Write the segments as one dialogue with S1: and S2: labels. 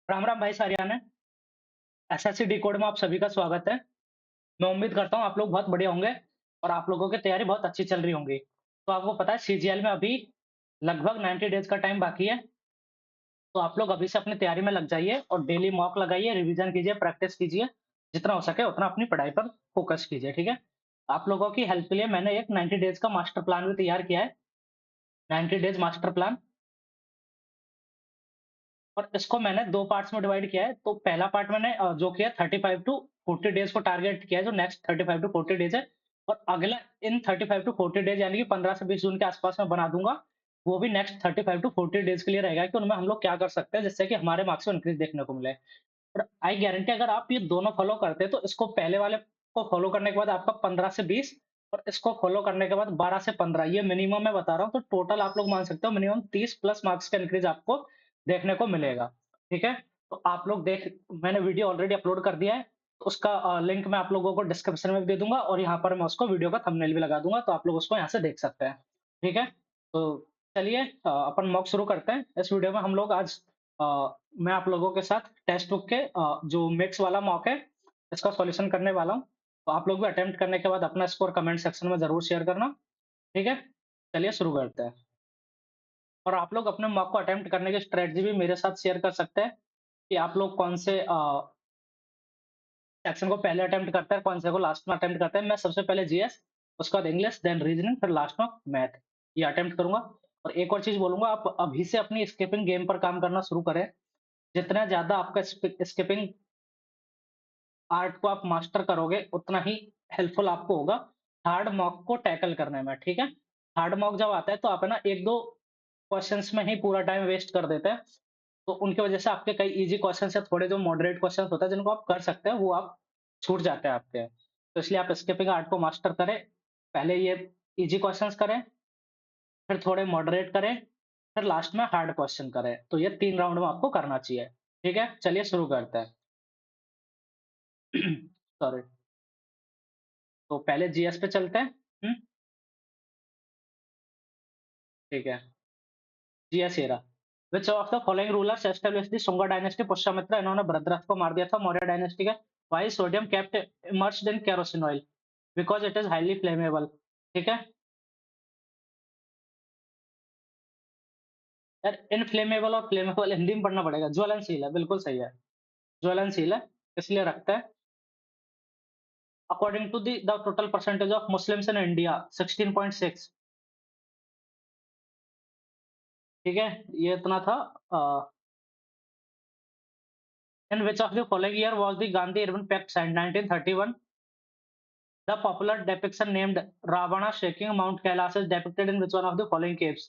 S1: राम राम भाई सारियान है। SSC D code में आप सभी का स्वागत है। मैं उम्मीद करता हूँ आप लोग बहुत बढ़िया होंगे और आप लोगों की तैयारी बहुत अच्छी चल रही होंगी। तो आपको पता है सीजीएल में अभी लगभग 90 डेज का टाइम बाकी है। तो आप लोग अभी से अपनी तैयारी में लग जाइए और डेली मॉक लगाइए, रिवीजन कीजिए, प्रैक्टिस कीजिए। जितना हो सके उतना अपनी पढ़ाई पर फोकस कीजिए, ठीक है? आप लोगों की हेल्प के लिए मैंने एक 90 डेज का मास्टर प्लान भी तैयार किया है। 90 डेज मास्टर प्लान, और इसको मैंने 2 पार्ट्स में डिवाइड किया है। तो पहला पार्ट मैंने जो किया 35 टू 40 डेज़ को टारगेट किया है, जो नेक्स्ट 35 टू 40 डेज़ है। और अगला इन 35 टू 40 डेज़ यानी कि 15 से 20 जून के आसपास मैं बना दूँगा। वो भी नेक्स्ट 35 टू 40 डेज़ के लिए रहेगा कि उनमें हम लोग क्या कर सकते हैं जिससे कि हमारे मार्क्स में इंक्रीज़ देखने को मिले। और आई गारंटी अगर आप ये दोनों फॉलो करते हैं तो इसको पहले वाले को फॉलो करने के बाद आपका 15 से 20 और इसको फॉलो करने के बाद 12 से 15, ये मिनिमम मैं बता रहा हूँ। तो टोटल आप लोग मान सकते हो मिनिमम 30 प्लस मार्क्स का इंक्रीज आपको देखने को मिलेगा। ठीक है? तो आप लोग देख, मैंने वीडियो ऑलरेडी अपलोड कर दिया है। तो उसका लिंक मैं आप लोगों को डिस्क्रिप्शन में भी दे दूँगा और यहाँ पर मैं उसको वीडियो का थंबनेल भी लगा दूँगा, तो आप लोग उसको यहाँ से देख सकते हैं। ठीक है? तो चलिए अपन मॉक शुरू करते हैं। इस वीडियो में हम लोग आज मैं आप लोगों के साथ टेक्स्ट बुक के जो मिक्स वाला मॉक है, इसका सॉल्यूशन करने वाला हूँ। तो आप लोग भी अटेम्प्ट करने के बाद अपना स्कोर कमेंट सेक्शन में ज़रूर शेयर करना, ठीक है? चलिए शुरू करते हैं। और आप लोग अपने मॉक को अटेम्प्ट करने की स्ट्रैटेजी भी मेरे साथ शेयर कर सकते हैं कि आप लोग कौन से सेक्शन को पहले अटेम्प्ट करते हैं, कौन से को लास्ट में अटेम्प्ट करते हैं। मैं सबसे पहले जीएस, उसके बाद इंग्लिश, देन रीजनिंग, फिर लास्ट में मैथ, ये अटेम्प्ट करूँगा। और एक और चीज़ बोलूँगा, आप अभी से अपनी स्किपिंग गेम पर काम करना शुरू करें। जितना ज़्यादा आपका स्किपिंग आर्ट को आप मास्टर करोगे, उतना ही हेल्पफुल आपको होगा हार्ड मॉक को टैकल करने में, ठीक है? हार्ड मॉक जब आता है तो आप है ना 1-2 क्वेश्चन्स में ही पूरा टाइम वेस्ट कर देते हैं। तो उनकी वजह से आपके कई ईज़ी क्वेश्चन्स या थोड़े जो मॉडरेट क्वेश्चन्स होते हैं जिनको आप कर सकते हैं, वो आप छूट जाते हैं आपके। तो इसलिए आप स्किपिंग आर्ट को मास्टर करें। पहले ये ईज़ी क्वेश्चन्स करें, फिर थोड़े मॉडरेट करें, फिर लास्ट में हार्ड क्वेश्चन करें। तो ये 3 राउंड में आपको करना चाहिए। ठीक है? चलिए शुरू करते हैं। सॉरी। तो पहले जीएस पे चलते हैं। हुँ, ठीक है। जीएस ये रहा। Which of the following rulers established the Shunga dynasty? Pushyamitra, इन्होंने भरद्रथ को मार दिया था मौर्य डायनेस्टी के। Why sodium kept emerged in kerosene oil? Because it is highly flammable. ठीक है? यार इनफ्लेमेबल और फ्लेमेबल हिंदी में पढ़ना पड़ेगा। ज्वलनशील है, बिल्कुल सही है। ज्वलनशील है, इसलिए रखते हैं। According to the total percentage of Muslims in India 16.6। ठीक है? ये इतना था। अ In which of the following year was the Gandhi-Irwin Pact signed? 1931. The popular depiction named Ravana shaking Mount Kailash is depicted in which one of the following caves?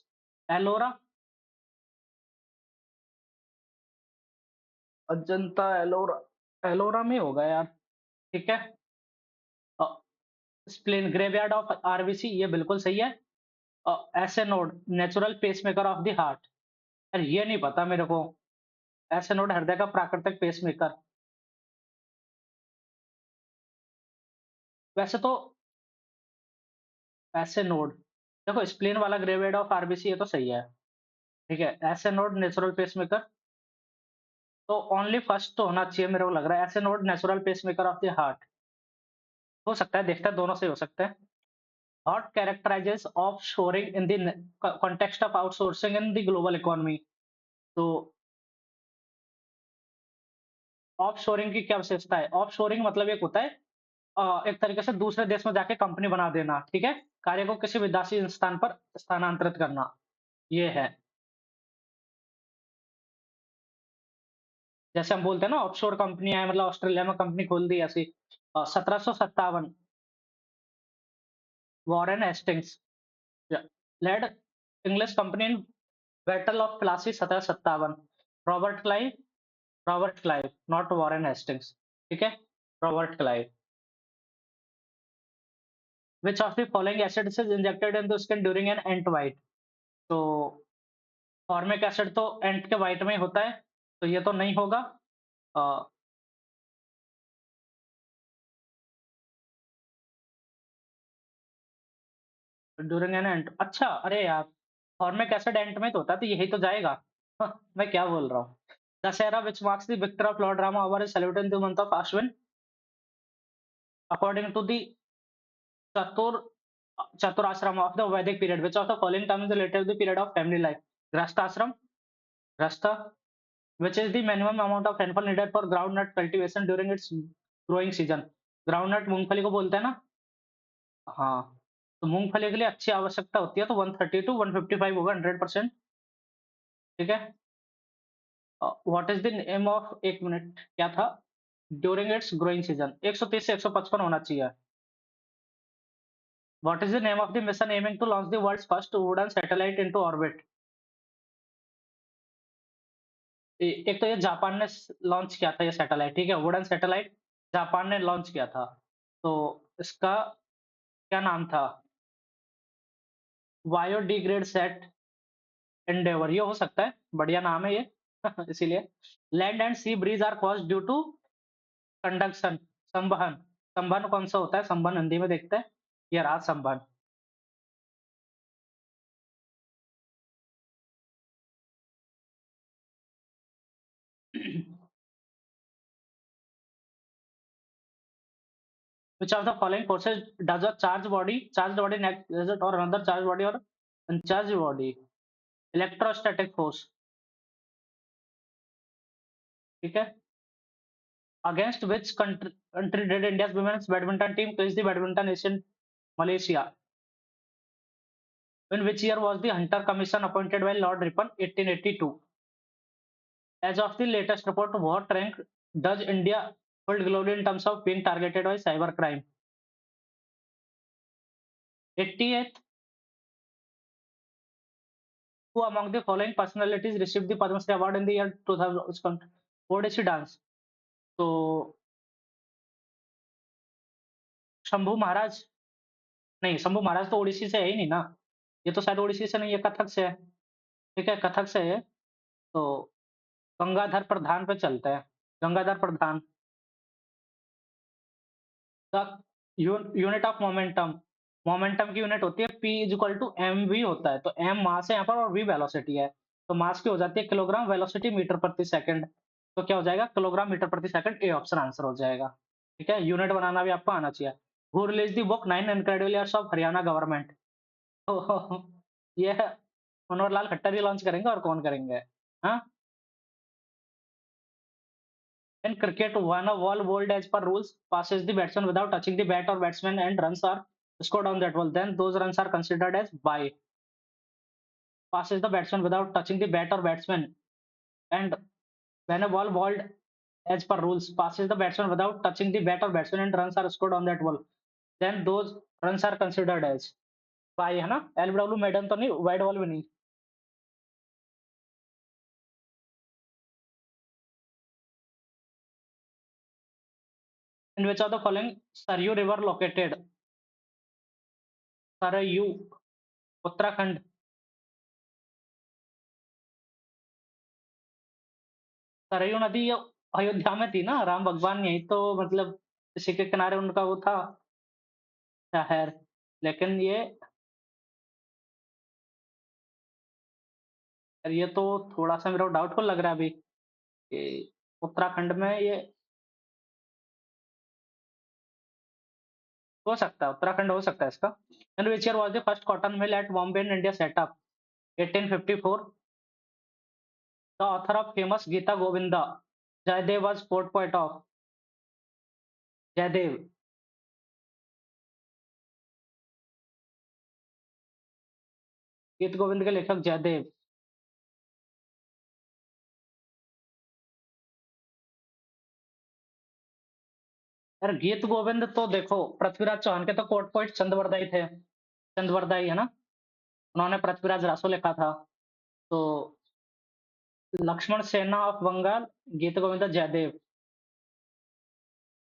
S1: Ellora, Ajanta, Ellora, Ellora में होगा यार। ठीक है। स्प्लेन ग्रेवयार्ड ऑफ आरबीसी, ये बिल्कुल सही है। SA node natural pacemaker of the heart, अरे ये नहीं पता मेरे को। एसे नोड हृदय का प्राकृतिक पेसमेकर। वैसे तो ऐसे नोड, देखो स्प्लेन वाला ग्रेवयार्ड ऑफ आरबीसी ये तो सही है। ठीक है, ऐसे नोड नेचुरल पेसमेकर, तो ओनली फर्स्ट तो होना चाहिए मेरे को लग रहा है। ऐसे node natural pacemaker of the heart हो सकता है, देखते हैं दोनों से हो सकता है। What कैरेक्टराइजेस of shoring in the context of outsourcing in the global economy? तो ऑफ शोरिंग की क्या विशेषता है? ऑफ शोरिंग मतलब एक होता है एक तरीके से दूसरे देश में जाके कंपनी बना देना, ठीक है? कार्य को किसी विदेशी स्थान पर स्थानांतरित करना, ये है। जैसे हम बोलते हैं ना ऑफशोर कंपनियां हैं, मतलब ऑस्ट्रेलिया में कंपनी खोल दी ऐसी। 1757, Warren Hastings led English company in battle of Plassey 1757। Robert Clive, Robert Clive, not Warren Hastings. ठीक है? Robert Clive. Which of the following acids is injected in the skin during an ant bite? तो formic acid तो ant के bite में ही होता है, तो ये तो नहीं होगा। ड्यूरिंग एन एंट, अच्छा, अरे यार फॉर्मिक एसिड एंट में तो होता है, तो यही तो जाएगा। मैं क्या बोल रहा हूँ। Dussehra, which marks the victory of Lord Rama over is celebrated in the month of Ashwin. According to the Chatur Chaturashram of the Vedic period, which of the following terms is related to the period of family life? Grastashram, Grastha, which is the minimum amount of rainfall needed for groundnut cultivation during its growing season. Groundnut मूंगफली को बोलते हैं ना? हाँ, तो मूंगफली के लिए अच्छी आवश्यकता होती है तो 130 टू 155 होगा 100%। ठीक है। What is the name of, एक मिनट क्या था, ड्यूरिंग इट्स ग्रोइंग सीजन 130 से 155 होना चाहिए। What is the name of the mission aiming to launch the world's first wooden satellite into orbit? एक तो ये जापान ने लॉन्च किया था ये सैटेलाइट, ठीक है, वुडन सैटेलाइट जापान ने लॉन्च किया था। तो इसका क्या नाम था? बायोडिग्रेड सेट एंडेवर, ये हो सकता है, बढ़िया नाम है ये इसीलिए। Land and sea breeze are caused due to conduction, संवहन। संवहन कौन सा होता है? संवहन हिंदी में देखते हैं, ये रहा संवहन। Which of the following forces does a charged body next or another charged body or uncharged body? Electrostatic force, ठीक है। Against which country did India's women's badminton team place the badminton Asian Malaysia? In which year was the Hunter Commission appointed by Lord Ripon? 1882. As of the latest report, what rank does India hold globally in terms of being targeted by cybercrime? 88th. Who among the following personalities received the Padma Shri Award in the year 2000? Odissi dance. तो शंभू महाराज, नहीं शंभू महाराज तो ओडिसी से है ही नहीं ना, ये तो शायद ओडिसी से नहीं, ये कथक से है। ठीक है, कथक से है। तो गंगाधर प्रधान पे चलते हैं, Gangadhar Pradhan. The unit of momentum, momentum की यूनिट होती है P equal to M V होता है, तो एम मास है यहाँ पर और वी वेलोसिटी है, तो मास की हो जाती है किलोग्राम, वेलोसिटी मीटर प्रति सेकंड, तो क्या हो जाएगा? किलोग्राम मीटर प्रति सेकंड, ए ऑप्शन आंसर हो जाएगा। ठीक है, यूनिट बनाना भी आपको आना चाहिए। Who release the book 9 incredible years of Haryana government? ये मनोहर लाल खट्टर ही लॉन्च करेंगे, और कौन करेंगे? हाँ। In cricket, one a ball bowled as per rules passes the batsman without touching the bat or batsman and runs are scored on that ball. Then those runs are considered as by. Passes the batsman without touching the bat or batsman, and when a ball bowled as per rules passes the batsman without touching the bat or batsman and runs are scored on that ball, then those runs are considered as by, है ना? LBW madam तो नहीं, wide ball भी नहीं। In which of the following Saryu river located? Saryu, Uttarakhand. Saryu नदी ये अयोध्या में थी ना, राम भगवान यही तो मतलब इसी के किनारे उनका वो था शहर, लेकिन ये तो थोड़ा सा मेरे को डाउटफुल लग रहा है अभी कि उत्तराखंड में ये हो सकता है, उत्तराखंड हो सकता है इसका। And which year was the first cotton mill at Bombay in India set up? 1854। The author of famous Gita Govinda Jayadev was court poet of? Jayadev. Geet Govind के लेखक जयदेव। यार गीत गोविंद तो देखो पृथ्वीराज चौहान के तो कोर्ट पोइट चंदवरदाई थे, चंदवरदाई है ना, उन्होंने पृथ्वीराज रासो लिखा था। तो लक्ष्मण सेना ऑफ बंगाल, गीत गोविंद जयदेव।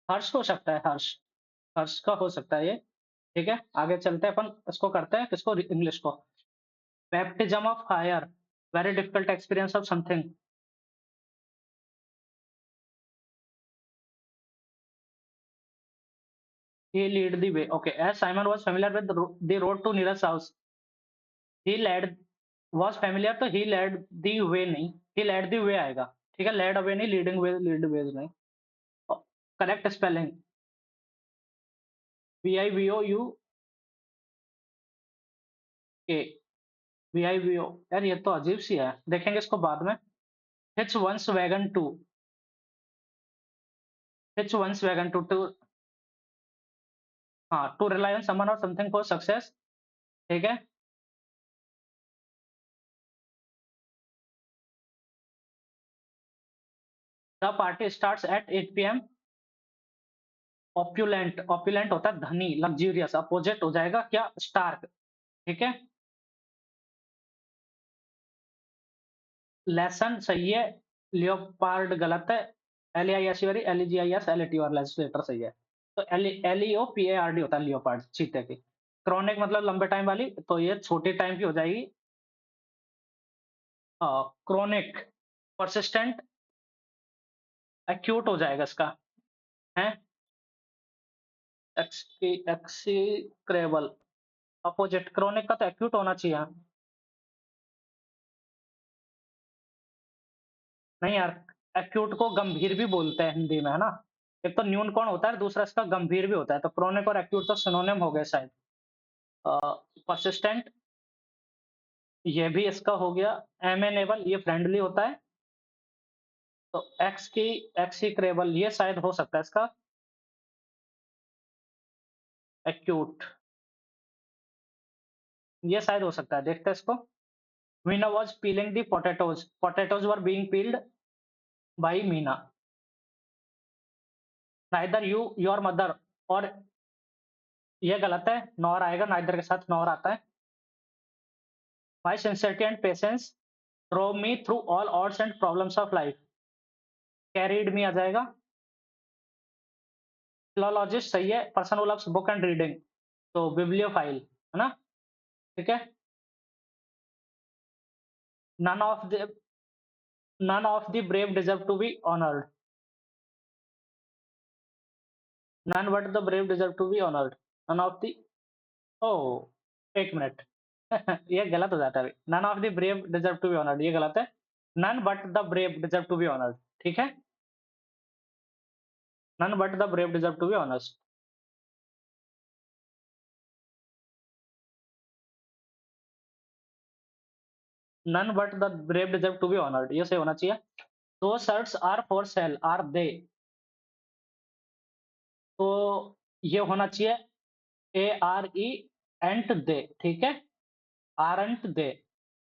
S1: हर्ष हो सकता है, हर्ष, हर्ष का हो सकता है ये। ठीक है, आगे चलते हैं, अपन इसको करते हैं, किसको? इंग्लिश को। Baptism of fire, very difficult experience of something. He lead the way. Okay, as Simon was familiar with the road to Neeraj's house, he led was familiar, तो he led the way नहीं, he led the way आएगा। ठीक है, lead away नहीं, leading veg, lead veg नहीं। Correct spelling, VIVOUK, VIVO। यार ये तो अजीब सी है, देखेंगे इसको बाद में। Hitch one's wagon to, hitch one's wagon to, to, हाँ, टू रिलाई ऑन समवन और समथिंग फॉर सक्सेस। ठीक है, the party starts at 8 PM। Opulent, opulent होता है धनी, लग्जूरियस, अपोजिट हो जाएगा क्या, स्टार्क। ठीक है, लेसन सही है, लियोपार्ड गलत है, LAIS वाली, LEGIS LAT और लेजिस्लेटर सही है। तो LEOPARD होता है लियोपार्ड, चीते की। क्रॉनिक मतलब लंबे टाइम वाली, तो ये छोटे टाइम की हो जाएगी। क्रोनिक, परसिस्टेंट, एक्यूट हो जाएगा इसका, है एक्सीक्रेबल, अपोजिट। क्रोनिक का तो एक्यूट होना चाहिए। नहीं यार, एक्यूट को गंभीर भी बोलते हैं हिंदी में, है ना। एक तो न्यून कौन होता है, दूसरा इसका गंभीर भी होता है, तो क्रोनिक और एक्यूट तो सिनोनिम हो गए शायद। परसिस्टेंट, ये भी इसका हो गया। एमेनेबल, ये फ्रेंडली होता है। तो एक्स की, एक्सीक्रेबल, ये शायद हो सकता है इसका, एक्यूट, ये शायद हो सकता है, देखते हैं इसको। Meena was piling the potatoes, potatoes were being peeled by Meena. Neither you your mother, और ये गलत है, नॉर आएगा, नाइदर के साथ नॉर आता है। My sincerity and patience drove me through all odds and problems of life, carried me आ जाएगा। फिलोलॉजिस्ट सही है, person who loves book and reading, तो बिब्लियोफाइल, है ना। ठीक है, none of the, none of the brave deserve to be honoured, none but the brave deserve to be honoured, none of the, oh एक minute, ये गलत हो जाता है। None of the brave deserve to be honoured, ये गलत है। None but the brave deserve to be honoured, ठीक है, none but the brave deserve to be honoured. None but the brave deserve to be honoured, ये सही होना चाहिए। दो shirts are for sale, are they, तो ये होना चाहिए ARE, एंट दे, ठीक है, आरंट दे,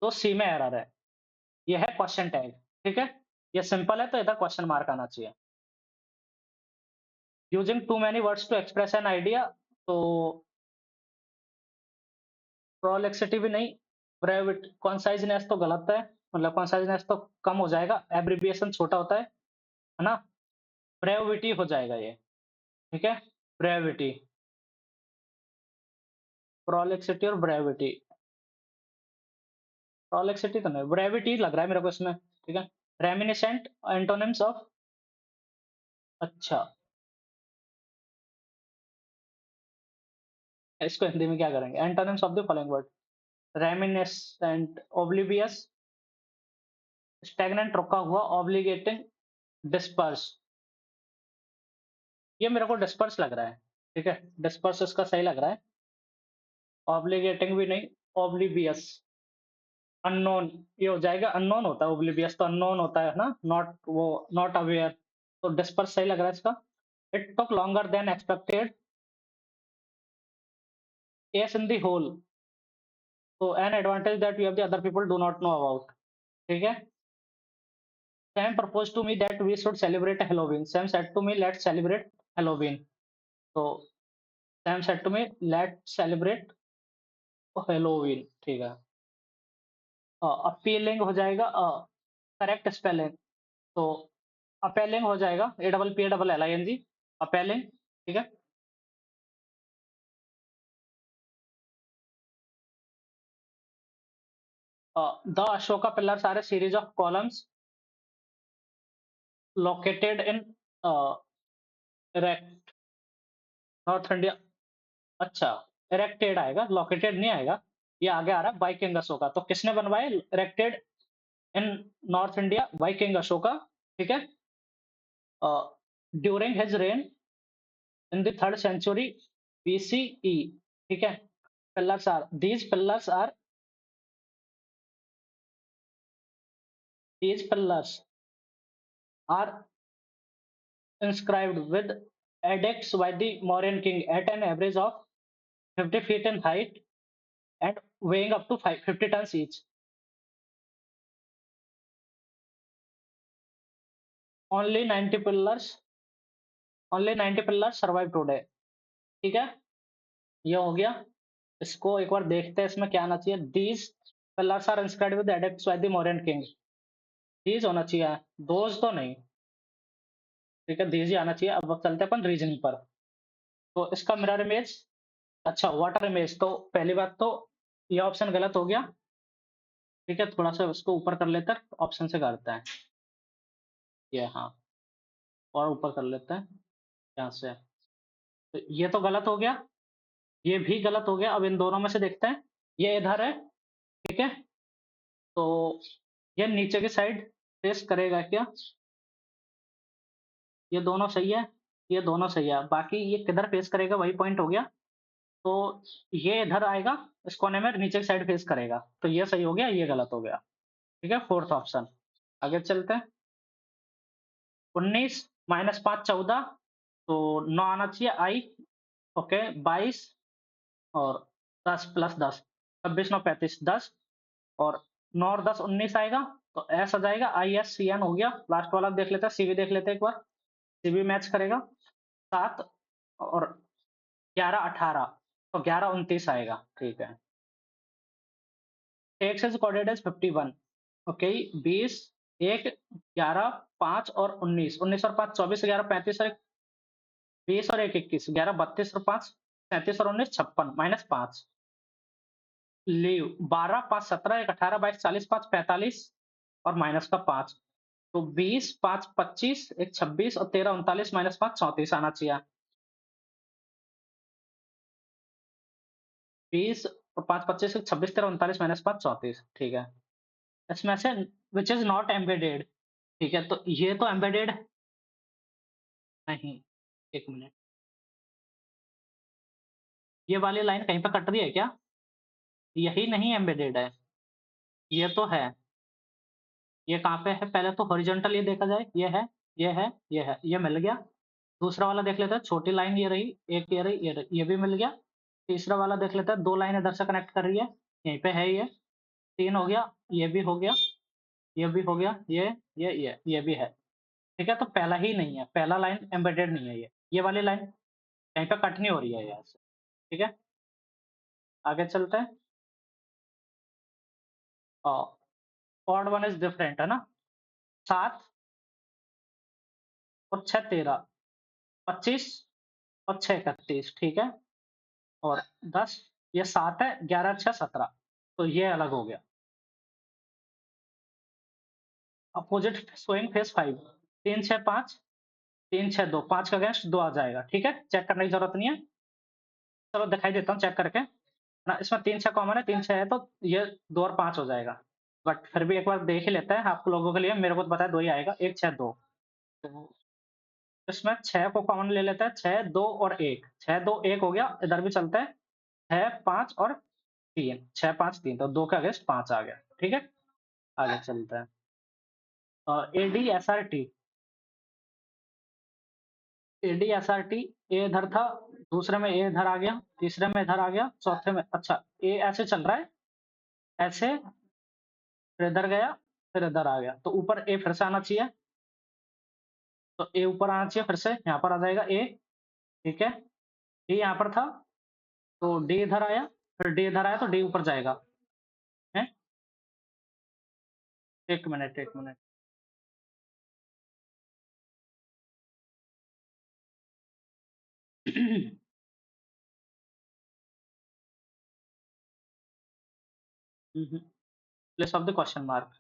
S1: तो सी में एरर है। ये है क्वेश्चन टैग, ठीक है, ये सिंपल है तो इधर क्वेश्चन मार्क आना चाहिए। Using too many words to express an idea, तो प्रोलेक्सिटी भी नहीं, ब्रेविट, कॉन्साइजनेस तो गलत है, मतलब कॉन्साइजनेस तो कम हो जाएगा, एब्रिविएशन छोटा होता है ना। ब्रेविटी हो जाएगा ये, ठीक है, ब्रेविटी, प्रोलेक्सिटी और ब्रेविटी, प्रोलेक्सिटी तो नहीं, ब्रेविटी लग रहा है मेरे को इसमें, ठीक है। रेमिनिसेंट, एंटोनिम्स ऑफ, अच्छा, इसको हिंदी में क्या करेंगे, antonyms of the following word, reminiscent, oblivious, stagnant रुका हुआ, ऑब्लिगेटिंग, डिस्पर्स, ये मेरे को डिस्पर्स लग रहा है, ठीक है, डिस्पर्स इसका सही लग रहा है। ऑब्लिगेटिंग भी नहीं, ऑब्लिवियस, अननोन, ये हो जाएगा, अननोन होता है, ओब्लिवियस तो अननोन होता है ना, नॉट वो, नॉट अवेयर, तो डिस्पर्स सही लग रहा है इसका। It took longer than expected, as in the whole, तो an advantage that you have the other people do not know about, ठीक है। Sam proposed to me that we should celebrate Halloween. Sam said to me, let's celebrate Halloween. तो Sam said to me, let's celebrate Halloween, ठीक है। Appealing हो जाएगा, correct spelling, तो appealing हो जाएगा, APPLING, अपेलिंग, ठीक है। The Ashoka pillars are a series of columns located in erect north India, अच्छा, इरेक्टेड आएगा, लोकेटेड नहीं आएगा, ये आगे आ रहा है बाय किंग अशोका, तो किसने बनवाए, erected in north India by king Ashoka, ठीक है। During his rain in the 3rd century BCE, ठीक है। pillars are these pillars are these pillars are inscribed with edicts by the Mauryan king at an average of 50 feet in height and weighing up to 50 tons each. Only 90 pillars, only 90 pillars survive today. ठीक है, ये हो गया। इसको एक बार देखते हैं इसमें क्या आना चाहिए। These pillars are inscribed with edicts by the Mauryan king. These होना चाहिए, those तो नहीं। ठीक है, these ही आना चाहिए। अब चलते हैं अपन रीजनिंग पर। तो इसका मिरर इमेज, अच्छा वाटर इमेज, तो पहली बात तो ये ऑप्शन गलत हो गया। ठीक है, थोड़ा सा उसको ऊपर कर लेते हैं, ऑप्शन से करते हैं ये, हाँ, और ऊपर कर लेते हैं यहाँ से। तो ये तो गलत हो गया, ये भी गलत हो गया। अब इन दोनों में से देखते हैं, ये इधर है, ठीक है। तो ये नीचे की साइड फेस करेगा क्या? ये दोनों सही है, ये दोनों सही है, बाकी ये किधर फेस करेगा वही पॉइंट हो गया। तो ये इधर आएगा, इस कोने में नीचे की साइड फेस करेगा, तो ये सही हो गया, ये गलत हो गया। ठीक है, फोर्थ ऑप्शन। आगे चलते हैं। 19 माइनस 5 14, तो 9 आना चाहिए आई। ओके, 22 और 10 प्लस 10, 26 9 35 10, और 9 और 10 19 आएगा। तो एस आ जाएगा, आई एस सी एन हो गया। लास्ट वाला देख लेते हैं, सी भी देख लेते हैं एक बार, सी भी मैच करेगा। 7 और 11 18, तो 11 29 आएगा। ठीक है, x is coordinate as 51। Okay, 20 1 11 5 और 19, 19 और 5 24, 11 35 और 20 और 1 21, 11 32 और 5 37 और 19 56 माइनस 5। लीव 12 5 17 1 18 22 40 5 45 और माइनस का 5। तो 20 5 25 1 26 और 13 39 माइनस 5 34 आना चाहिए। 20 और 5 25 1 26 13 39 माइनस 5 34। ठीक है, इसमें से विच इज नॉट एम्बेडेड। ठीक है, तो ये तो एम्बेडेड नहीं। एक मिनट, ये वाली लाइन कहीं पे कट रही है क्या? यही नहीं एम्बेडेड है, ये तो है। ये कहाँ पे है? पहले तो हॉरिजॉन्टल ये देखा जाए, ये है, ये है, ये है, ये मिल गया। दूसरा वाला देख लेते हैं, छोटी लाइन ये रही, एक ये रही, ये रही, ये भी मिल गया। तीसरा वाला देख लेते हैं, 2 लाइन इधर से कनेक्ट कर रही है, यहीं पे है ये। 3 हो गया, ये भी हो गया, ये भी हो गया, ये भी है। ठीक है, तो पहला ही नहीं है, पहला लाइन एम्बेडेड नहीं है ये वाली लाइन कहीं पे कट नहीं हो रही है यहाँ से। ठीक है, आगे चलते हैं। ऑड वन इज डिफरेंट है ना। 7 और 6 13, 25 और 6 31, ठीक है। और 10, ये 7 है, 11 6 17, तो ये अलग हो गया। अपोजिट स्विंग फेस 5, 3 6 5, 3 6 2, 5 का अगेंस्ट 2 आ जाएगा। ठीक है, चेक करने की जरूरत नहीं है, चलो दिखाई देता हूँ चेक करके ना। इसमें 3 6 कॉमन है, 3 6 है, तो ये 2 और 5 हो जाएगा। बट फिर भी एक बार देख ही लेते हैं आप लोगों के लिए, मेरे को तो पता है 2 ही आएगा, 1 6 2। तो इसमें 6 को कॉमन ले लेते हैं, 6 2 और 1, 6 2 1 हो गया। इधर भी चलते हैं, 6 5 और 3, 6 5 3, तो 2 का अगेंस्ट 5 आ गया। ठीक है, आगे चलते हैं। एडीएसआरटी, एडीएसआरटी, ए इधर था, दूसरे में ए इधर आ गया, तीसरे में इधर आ गया, चौथे में, अच्छा ए ऐसे चल रहा है, ऐसे, फिर इधर गया, फिर इधर आ गया, तो ऊपर ए फिर से आना चाहिए। तो ए ऊपर आना चाहिए, फिर से यहाँ पर आ जाएगा ए। ठीक है, डी यहाँ पर था, तो डी इधर आया, फिर डी इधर आया, तो डी ऊपर जाएगा। है, एक मिनट एक minute. Place of the question mark,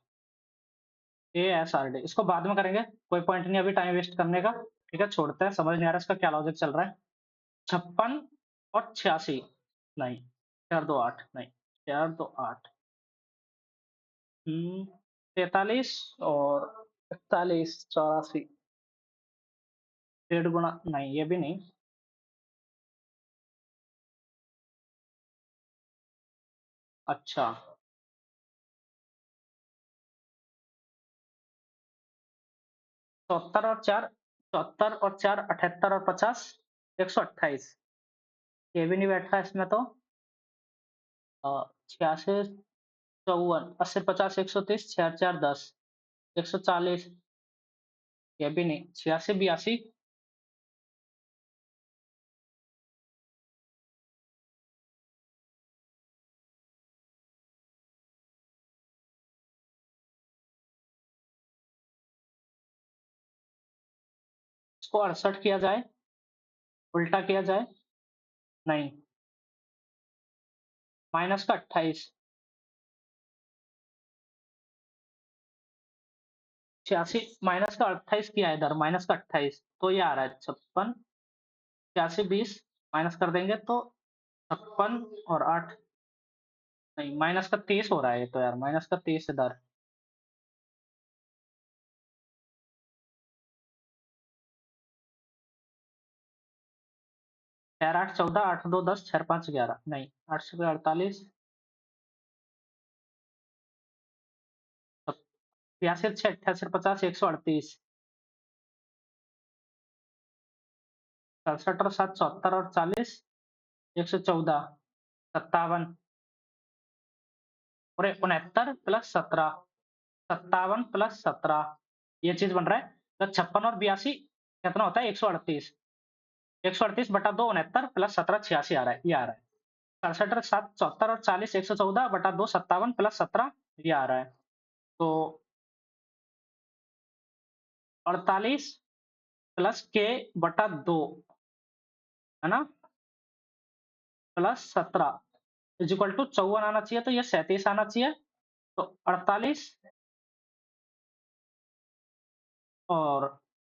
S1: A S R D, इसको बाद में करेंगे, कोई पॉइंट नहीं अभी टाइम वेस्ट करने का। ठीक है, छोड़ते हैं, समझ नहीं आ रहा इसका क्या लॉजिक चल रहा है। 56 और 86, नहीं, 4 2 8 नहीं, 4 2 8, 43 और 41, 84, 1.5 गुना, नहीं ये भी नहीं। अच्छा, 74 और 4, 78 और 50, 128। ये भी नहीं बैठा इसमें तो। 86, 54, 80, 50, 130, 6, 4, 10, 140। ये भी नहीं। 86, 82, इसको 68 किया जाए, उल्टा किया जाए, नहीं। माइनस का 28, 86 माइनस का 28 किया है इधर, माइनस का 28 तो ये आ रहा है 56। 86, 20 माइनस कर देंगे तो 56 और 8, नहीं माइनस का 30 हो रहा है ये तो यार, माइनस का 30 इधर। चार 8, 14, 8, 2, 10, 4, 5, 11, नहीं 8 से 48, 86, 6, 88, 50, 138, 67 और 7, 74 और 40, 114, 57 और 69 प्लस 17, 57 प्लस 17, ये चीज बन रहा है। तो 56 और 82 कितना होता है, 138। 138 बटा 2, 69 प्लस 17, 86 आ रहा है, ये आ रहा है। 67 और 7, 74 और 40, 114 बटा 2, 57 प्लस 17, ये आ रहा है। तो 48 प्लस के बटा 2, है ना, प्लस 17 इज इक्वल टू 54 आना चाहिए, तो ये 37 आना चाहिए। तो 48 और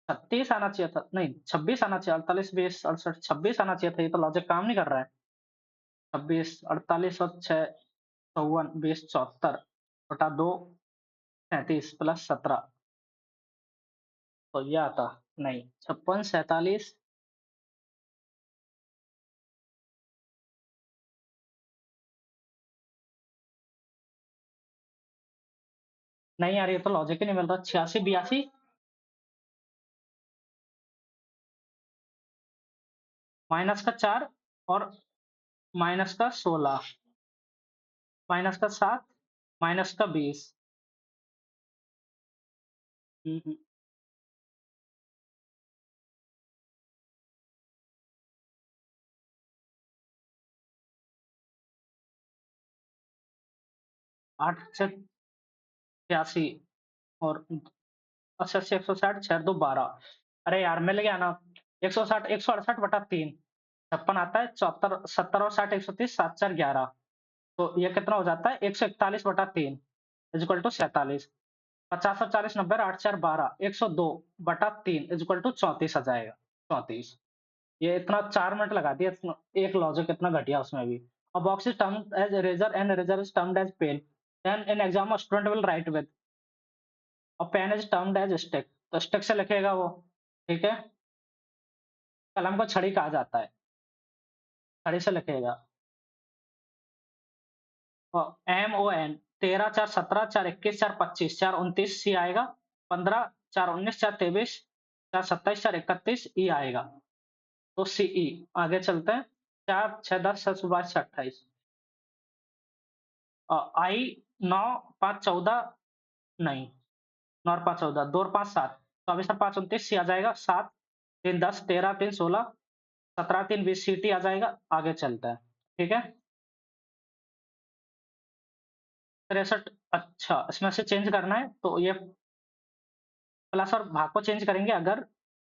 S1: 36 आना चाहिए था, नहीं 26 आना चाहिए। 48, 20, 68, 26 आना चाहिए था, ये तो लॉजिक काम नहीं कर रहा है। 26, 48 और 6, 54, 20, 74 बटा 2, 37 प्लस 17, तो ये आता, नहीं 56, 47, नहीं यार ये तो लॉजिक ही नहीं मिल रहा। 86, 82, माइनस का 4 और माइनस का 16, माइनस का 7, माइनस का 20। 8 से 86 और 80, 160, 6, 2, 12। अरे यार मिल गया ना। 160, 168 बटा 3, 56 आता है। 74, 70 और 60, 130, 7, 4, 11। तो ये कितना हो जाता है, 141 बटा 3 इज इक्वल टू 47। 50 और 40, 90, 8, 4, 12, 102 बटा 3 इज इक्वल टू 34 आ जाएगा। 34। ये इतना 4 मिनट लगा दिया, एक लॉजिक इतना घटिया उसमें भी। A box is termed as eraser and eraser is termed as pen. Then in exam a student will write with. A pen is termed as stick. तो stick से लिखेगा वो, ठीक है। कलम को छड़ी कहा जाता है, छड़ी से लिखेगा। और MON 13, 4, 17, 4, 21, 4, 25, 4, 29 सी आएगा। 15, 4, 19, 4, 23, 4, 27, 4, 31 ई आएगा। तो CE। आगे चलते हैं। 4, 6, 10, 7, 22, 28। I 9, 5, 14, नहीं 9 और 5, 14, 2 और 5, 7, 24 और 5, 29 सी आ जाएगा। 7, 3, 10, 13, 3, 16, 17, 3, 20 CT आ जाएगा। आगे चलता है, ठीक है। 63, अच्छा इसमें से चेंज करना है तो ये प्लस और भाग को चेंज करेंगे अगर,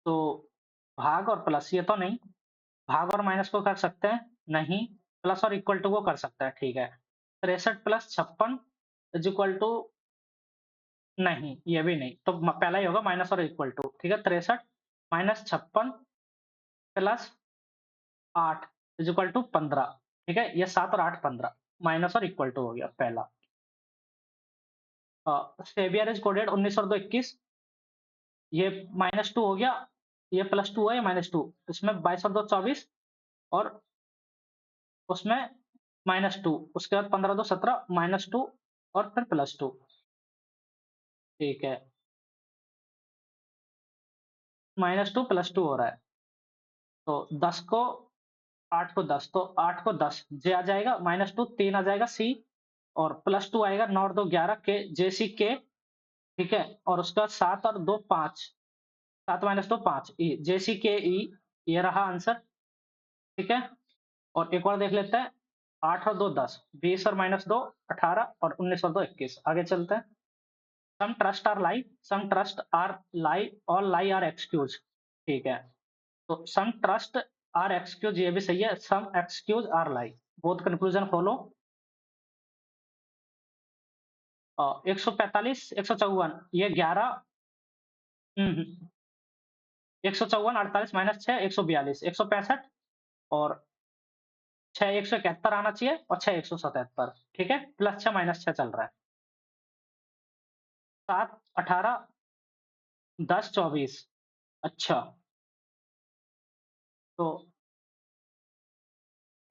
S1: तो भाग और प्लस ये तो नहीं, भाग और माइनस को कर सकते हैं, नहीं प्लस और इक्वल टू को कर सकते हैं, ठीक है। 63 प्लस 56 इज इक्वल टू, नहीं ये भी नहीं, तो पहला ही होगा माइनस और इक्वल टू, ठीक है। 63 minus 56 plus 8 is equal to 15, ठीक है। ये 7 और 8, 15 माइनस और इक्वल टू हो गया पहला। सेवियर इज कोडेड 19 और 2, 21। ये -2 हो गया, ये +2 है, ये -2, इसमें 22 और 2 24 और उसमें -2, उसके बाद 15 2 17 -2 और फिर +2। ठीक है, -2 +2 हो रहा है। तो 10 को 8 को 10, तो 8 को 10 जे आ जाएगा, -2 3 आ जाएगा सी और +2 आएगा, 9 और 2 11 के जेसी के, ठीक है? और उसका 7 और 2 5, 7 -2 5 ई, जेसी के ई, ये रहा आंसर, ठीक है? और एक और देख लेते हैं, 8 और 2 10, 20 और -2 18 और 19 और 2 21। आगे चलते हैं। Some trust are lie, some trust are lie, all lie are excuse, ठीक है? तो सम ट्रस्ट आर एक्सक्यूज ये भी सही है, some excuse are lie, both conclusion follow. 145 154 ये 11, 154 48 -6 142 165 और 6 171 आना चाहिए और 6 177, ठीक है? +6 -6 चल रहा है। 7 18 10 24, अच्छा, तो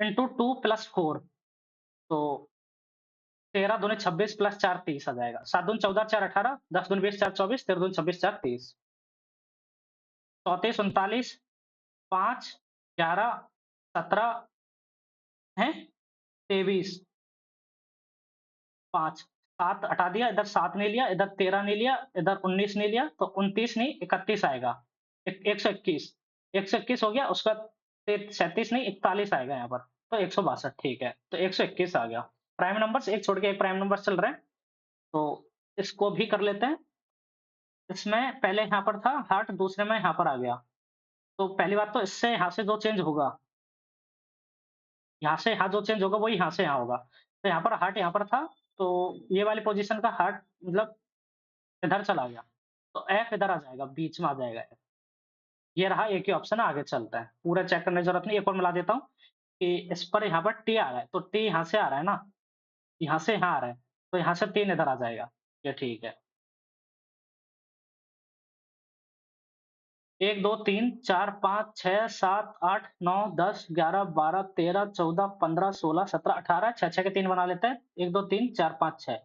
S1: इंटू 2 + 4, तो 13 दूनी 26 + 4 30 आ जाएगा। 7 दूनी 14 4 18, 10 दूनी 20 4 24, 13 दूनी 26 4 30, 34 39 5 11 17 हैं 23 5, 7 हटा दिया, इधर 7 नहीं लिया, इधर 13 नहीं लिया, इधर 19 नहीं लिया, तो 29 नहीं 31 आएगा। 121, 121 हो गया, उसका 37 नहीं 41 आएगा यहाँ पर, तो 162, ठीक है, तो 121 आ गया। प्राइम नंबर्स एक छोड़ के एक प्राइम नंबर चल रहे हैं, तो इसको भी कर लेते हैं। इसमें पहले यहाँ पर था हार्ट, दूसरे में यहाँ पर आ गया। तो पहली बात तो इससे यहाँ से जो चेंज होगा, यहाँ से यहाँ जो चेंज होगा वो यहाँ से यहाँ होगा। तो यहाँ पर हार्ट यहाँ पर था, तो ये वाली पोज़ीशन का हार्ट मतलब इधर चला गया। तो एफ इधर आ जाएगा, बीच में आ जाएगा एफ। ये रहा एक ही ऑप्शन है, आगे चलते हैं। पूरा चेक करने की ज़रूरत नहीं, एक और मिला देता हूँ कि इस पर यहाँ पर टी आ रहा है, तो टी यहाँ से आ रहा है ना, यहाँ से यहाँ आ रहा है, तो यहाँ से 3 इधर आ जाएगा। ये ठीक है। 1 2 3 4 5 6 7 8 9 10 11 12 13 14 15 16 17 18, 6 के 3 बना लेते हैं। 1 2 3 4 5 6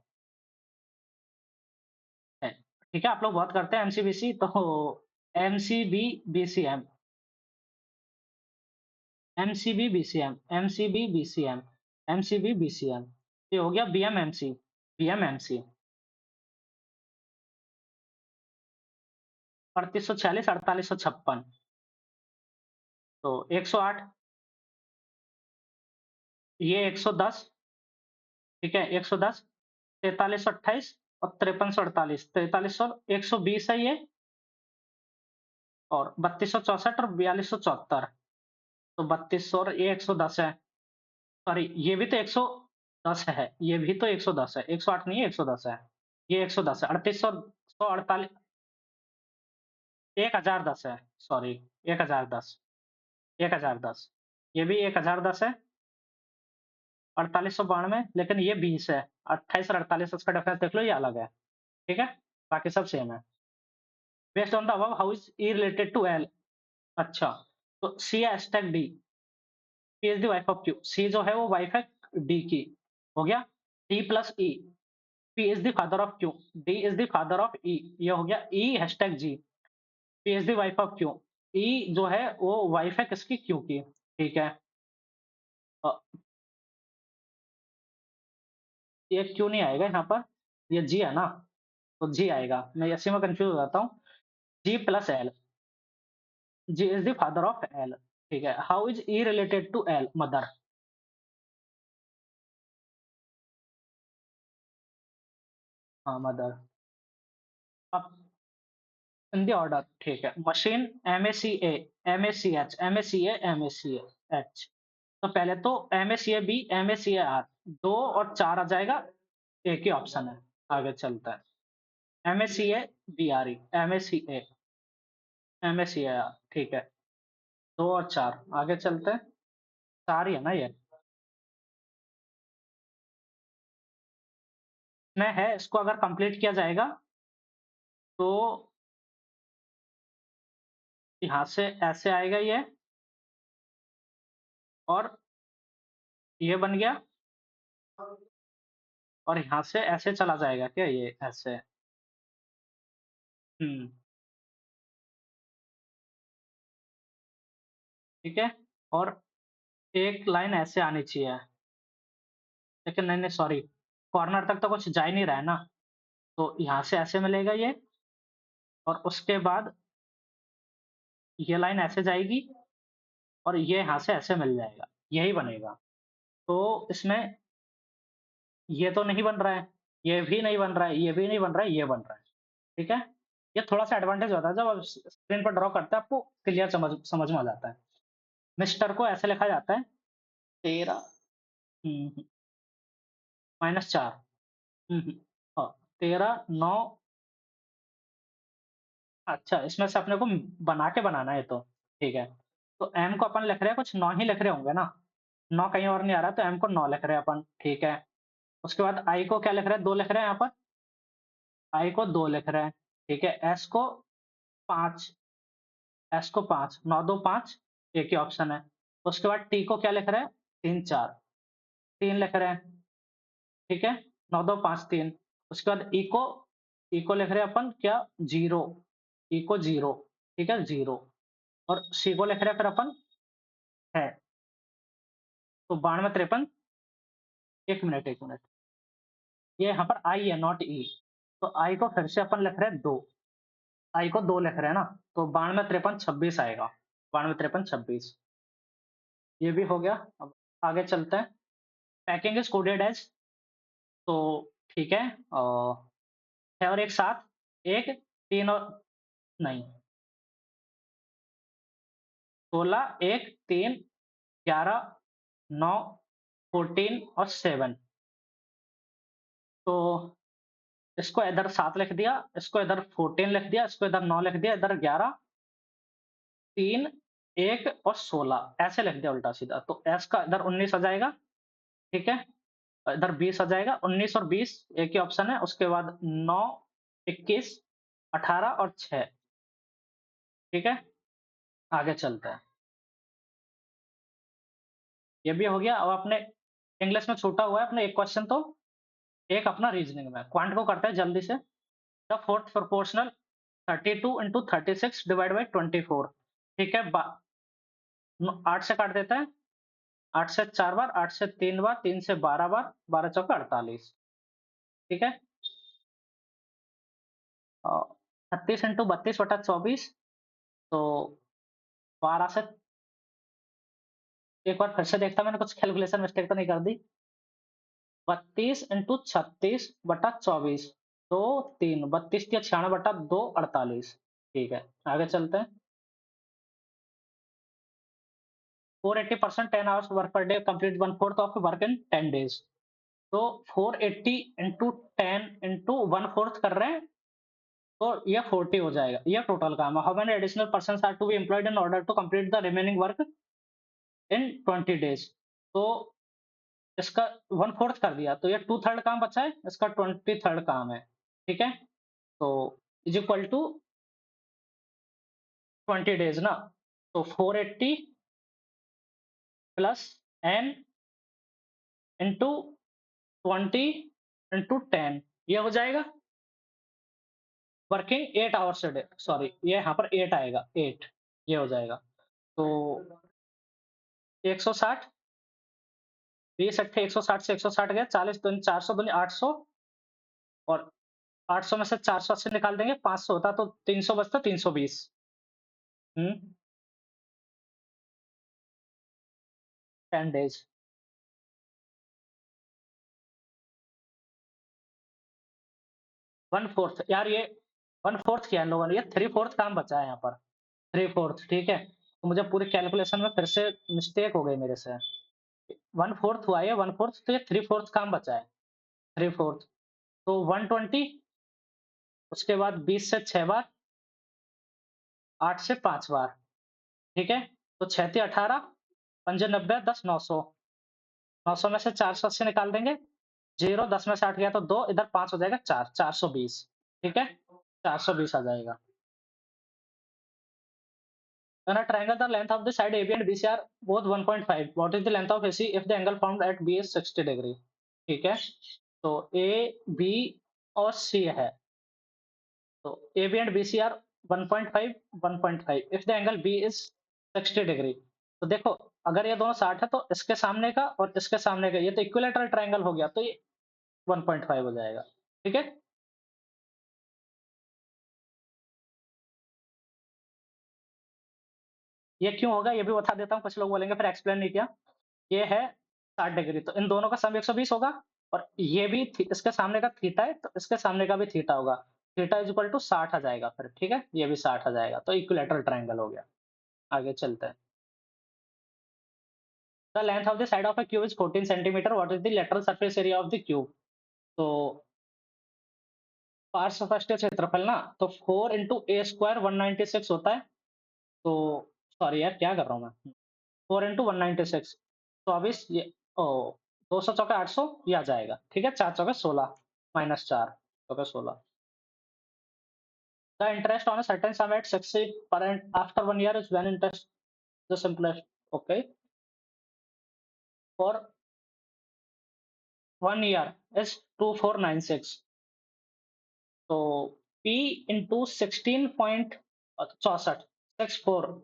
S1: है। ठीक है, आप लोग बहुत करते हैं एमसीबीसी, तो MCB BCM, MCB BCM, MCB BCM, MCB BCM, ये हो गया बीएमएमसी, बीएमएमसी। 3846 4856, तो 108, ये 110, ठीक है, 110, 4328 और 5348, 4300 120 है ये, और 3264 और 4274, तो 3200 और ये 110 है। सॉरी, ये भी तो 110 है, ये भी तो 110 है, 108 नहीं है, 110 है। ये 110 है, 3800 148, 1010 है, सॉरी, 1010, 1010, ये भी 1010 है, 4892, लेकिन ये 20 है, 28 और 48 उसका डिफरेंस देख लो, ये अलग है, ठीक है? बाकी सब सेम है। Based on the above how is E related to L, अच्छा, तो C hashtag D, C is the wife of Q, C जो है वो वाइफ है डी की, हो गया, D plus E, P is the father of Q, D is the father of E, ये हो गया E hashtag G, P is the wife of Q, E जो है वो वाइफ है किसकी, क्यू की, ठीक है? अ, ये क्यू नहीं आएगा यहाँ पर, ये जी है ना, तो जी आएगा, मैं इसी में कंफ्यूज हो जाता हूँ। G plus L, G is the father of L, ठीक है? How is E related to L, mother, हाँ मदर। अब इन द ऑर्डर, ठीक है, machine M A C A, M A C H, M A C A, M A C A H, तो पहले तो M A C A B, M A C A R, 2 और 4 आ जाएगा, एक ही option है, आगे चलता है। M A C A B R E, M A C A, M A C A R, ठीक है, 2 और 4, आगे चलते हैं। 4 ही है ना ये, में है, इसको अगर कंप्लीट किया जाएगा तो यहाँ से ऐसे आएगा ये, और ये बन गया, और यहाँ से ऐसे चला जाएगा क्या ये ऐसे? हुँ, ठीक है? और एक लाइन ऐसे आनी चाहिए, लेकिन नहीं, नहीं सॉरी, कॉर्नर तक तो कुछ जा ही नहीं रहा है ना, तो यहाँ से ऐसे मिलेगा ये, और उसके बाद ये लाइन ऐसे जाएगी, और ये यहाँ से ऐसे मिल जाएगा, यही बनेगा। तो इसमें ये तो नहीं बन रहा है, ये भी नहीं बन रहा है, ये भी नहीं बन रहा है, ये बन रहा है, ठीक है? ये थोड़ा-सा एडवांटेज होता है, जब आप स्क्रीन पर ड्रॉ करते हैं, आपको क्लियर समझ समझ में आ जाता है। मिस्टर को ऐसे लिखा जाता है 13 हुँ, -4 हुँ, हुँ, हाँ, 13, 9 अच्छा, इसमें से अपने को बना के बनाना है ये तो, ठीक है। तो m को अपन लिख रहे हैं, कुछ 9 ही लिख रहे होंगे ना? 9 कहीं और नहीं आ रहा, तो m को 9 लिख रहे हैं अपन, ठीक है। उसके बाद I को क्या लिख रहे हैं? 2 लिख रहे हैं यहाँ पर, I को 2 लिख रहे हैं, ठीक है। S को 5, S को 5, 9 2 5, एक ही ऑप्शन है। उसके बाद T को क्या लिख रहे हैं? 3 4, 3 लिख रहे हैं, ठीक है। 9 2 5 3। उसके बाद E को लिख रहे हैं अपन क्या? 0, E को 0, ठीक है, 0। और C को लिख रहे हैं फिर अपन है, तो 92 53, 1 मिनट, 1 मिनट। ये यहाँ पर I है, नॉट E। तो I को फिर से अपन लिख रहे हैं 2, I को 2 लिख रहे हैं ना, तो 92 53 26 आएगा। 92 53 26, ये भी हो गया। अब आगे चलते हैं। पैकिंग इज़ कोडेड एज़, तो ठीक है, 6 और 1 7, 1 3 और नहीं, 16 1 3 11 9 14 और 7। तो इसको इधर 7 लिख दिया, इसको इधर 14 लिख दिया, इसको इधर 9 लिख दिया, इधर 11 3 1 और 16 ऐसे लिख दिया उल्टा-सीधा। तो S का इधर 19 आ जाएगा, ठीक है? इधर 20 आ जाएगा, 19 और 20 एक ही ऑप्शन है। उसके बाद 9 21 18 और 6, ठीक है? आगे चलते हैं। ये भी हो गया। अब आपने इंग्लिश में छूटा हुआ है अपने एक क्वेश्चन, तो एक अपना रीजनिंग में। क्वांट को करते हैं जल्दी से। The fourth proportional 32 into 36 divide by 24, ठीक है? 8 से काट देते हैं, 8 से 4 बार, 8 से 3 बार, 3 से 12 बार, 12 चौका 48, ठीक है? 36 into 32 बटा 24, तो 12 से, एक बार फिर से देखता, मैंने कुछ कैलकुलेशन मिस्टेक तो नहीं कर दी। 32 into 36 बटा 24, 2 3, 32 या 96 बटा 2 48, ठीक है। आगे चलते हैं। 480% 10 hours work per day complete one fourth of work in 10 days। तो 480 into 10 into one fourth कर रहे हैं, तो ये 40 हो जाएगा। ये टोटल काम है। How many additional persons are to be employed in order to complete the remaining work in 20 days. तो इसका वन फोर्थ कर दिया, तो ये टू थर्ड काम बचा है, इसका 23rd काम है, ठीक है। तो इज इक्वल टू 20 डेज ना, तो 480 प्लस एन इंटू 20 इंटू 10, ये हो जाएगा working 8 hours a day. Sorry, ये यहाँ पर 8 आएगा, 8 ये हो जाएगा। तो 160, 20 अट्ठे 160 से 160 गया, 40 दूनी 400 दूनी 800, और 800 में से 480 निकाल देंगे, 500 होता तो 300 बचता, 320। 10 डेज। वन फोर्थ यार, ये वन फोर्थ किया इन लोगों ने, ये थ्री फोर्थ काम बचा है यहाँ पर। थ्री फोर्थ, ठीक है। तो मुझे पूरी कैलकुलेशन में फिर से मिस्टेक हो गई मेरे से। वन फोर्थ हुआ है, वन फोर्थ, तो ये थ्री फोर्थ काम बचा है, थ्री फोर्थ। तो 120, उसके बाद 20 से 6 बार, 8 से 5 बार, ठीक है। तो 6 × 18, 5 90 10 900, 900 में से 480 निकाल देंगे, जीरो, 10 में से 8 गया तो 2, इधर 5 हो जाएगा 4, 420, ठीक है। 420 आ जाएगा। When a triangle, the length of the side AB and BC are both 1.5. What is the length of AC if the angle formed at B is 60 degree? ठीक है, तो A, B और C है, तो AB and BC are 1.5, 1.5. If the angle B is 60 degree, तो देखो अगर ये दोनों 60 है तो इसके सामने का और इसके सामने का ये तो इक्विलेटरल ट्रायंगल हो गया, तो ये 1.5 हो जाएगा। ठीक है, ये क्यों होगा ये भी बता देता हूँ, कुछ लोग बोलेंगे फिर एक्सप्लेन नहीं किया। ये है 60 डिग्री, तो इन दोनों का सम 120 होगा, और ये भी इसके सामने का थीटा है, तो इसके सामने का भी थीटा होगा। थीटा इज इक्वल टू 60 आ जाएगा फिर, ठीक है, ये भी 60 आ जाएगा, तो इक्विलेटरल ट्रायंगल हो गया। आगे चलते हैं। The length of the side of a cube is 14 centimetre, what is the lateral surface area of the cube? तो पार्श्व क्षेत्रफल ना, तो 4 इंटू ए स्क्वायर 196 होता है, तो सॉरी यार क्या कर रहा हूँ मैं, 4 इंटू 196, 24, ये ओ 200 चौके 800, ये आ जाएगा, ठीक है, 4 चौके 16 माइनस 4 चौके 16। The interest on a certain sum at 60 per annum after 1 year is when interest the simplest. Okay, for 1 year is 2496. So P into 16.64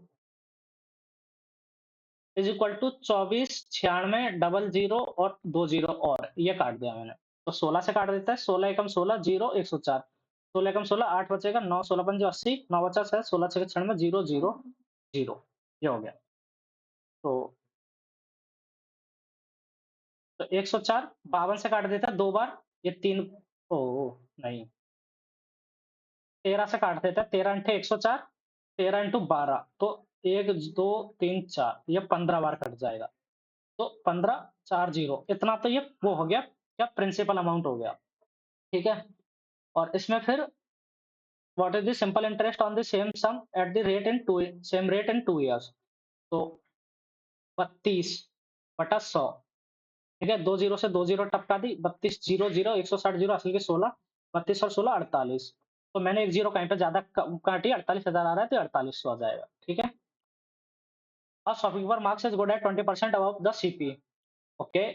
S1: is equal to 24, 96, 00 और 20 और ये काट दिया मैंने, तो 16 से काट देता है, 16 एकम 16, 0 104, 16 एकम 16 8 बचेगा, 9 16 पंजे 80, 9 बचा 6, 16 6 96, 0 0 0, ये हो गया। तो 104 52 से काट देता है 2 बार, ये 3, ओ नहीं, 13 से काट देता है, 13 × 104, 13 × 12, तो 1 2 3 4, ये 15 बार कट जाएगा, तो 15 4 0, इतना तो ये वो हो गया, क्या प्रिंसिपल अमाउंट हो गया, ठीक है। और इसमें फिर what is the simple interest on the same sum at the rate in to same rate in 2 years, तो 32/100, ठीक है, 2 जीरो से 2 जीरो टपका दी, 32 0 0 160 जीरो असल के 16, 32 और 16 48, तो मैंने एक जीरो कहीं पे ज्यादा काटी, 48,000 आ रहा है, तो 4800 आ जाएगा, ठीक है। A shopkeeper marks his good at 20% above the CP. Okay,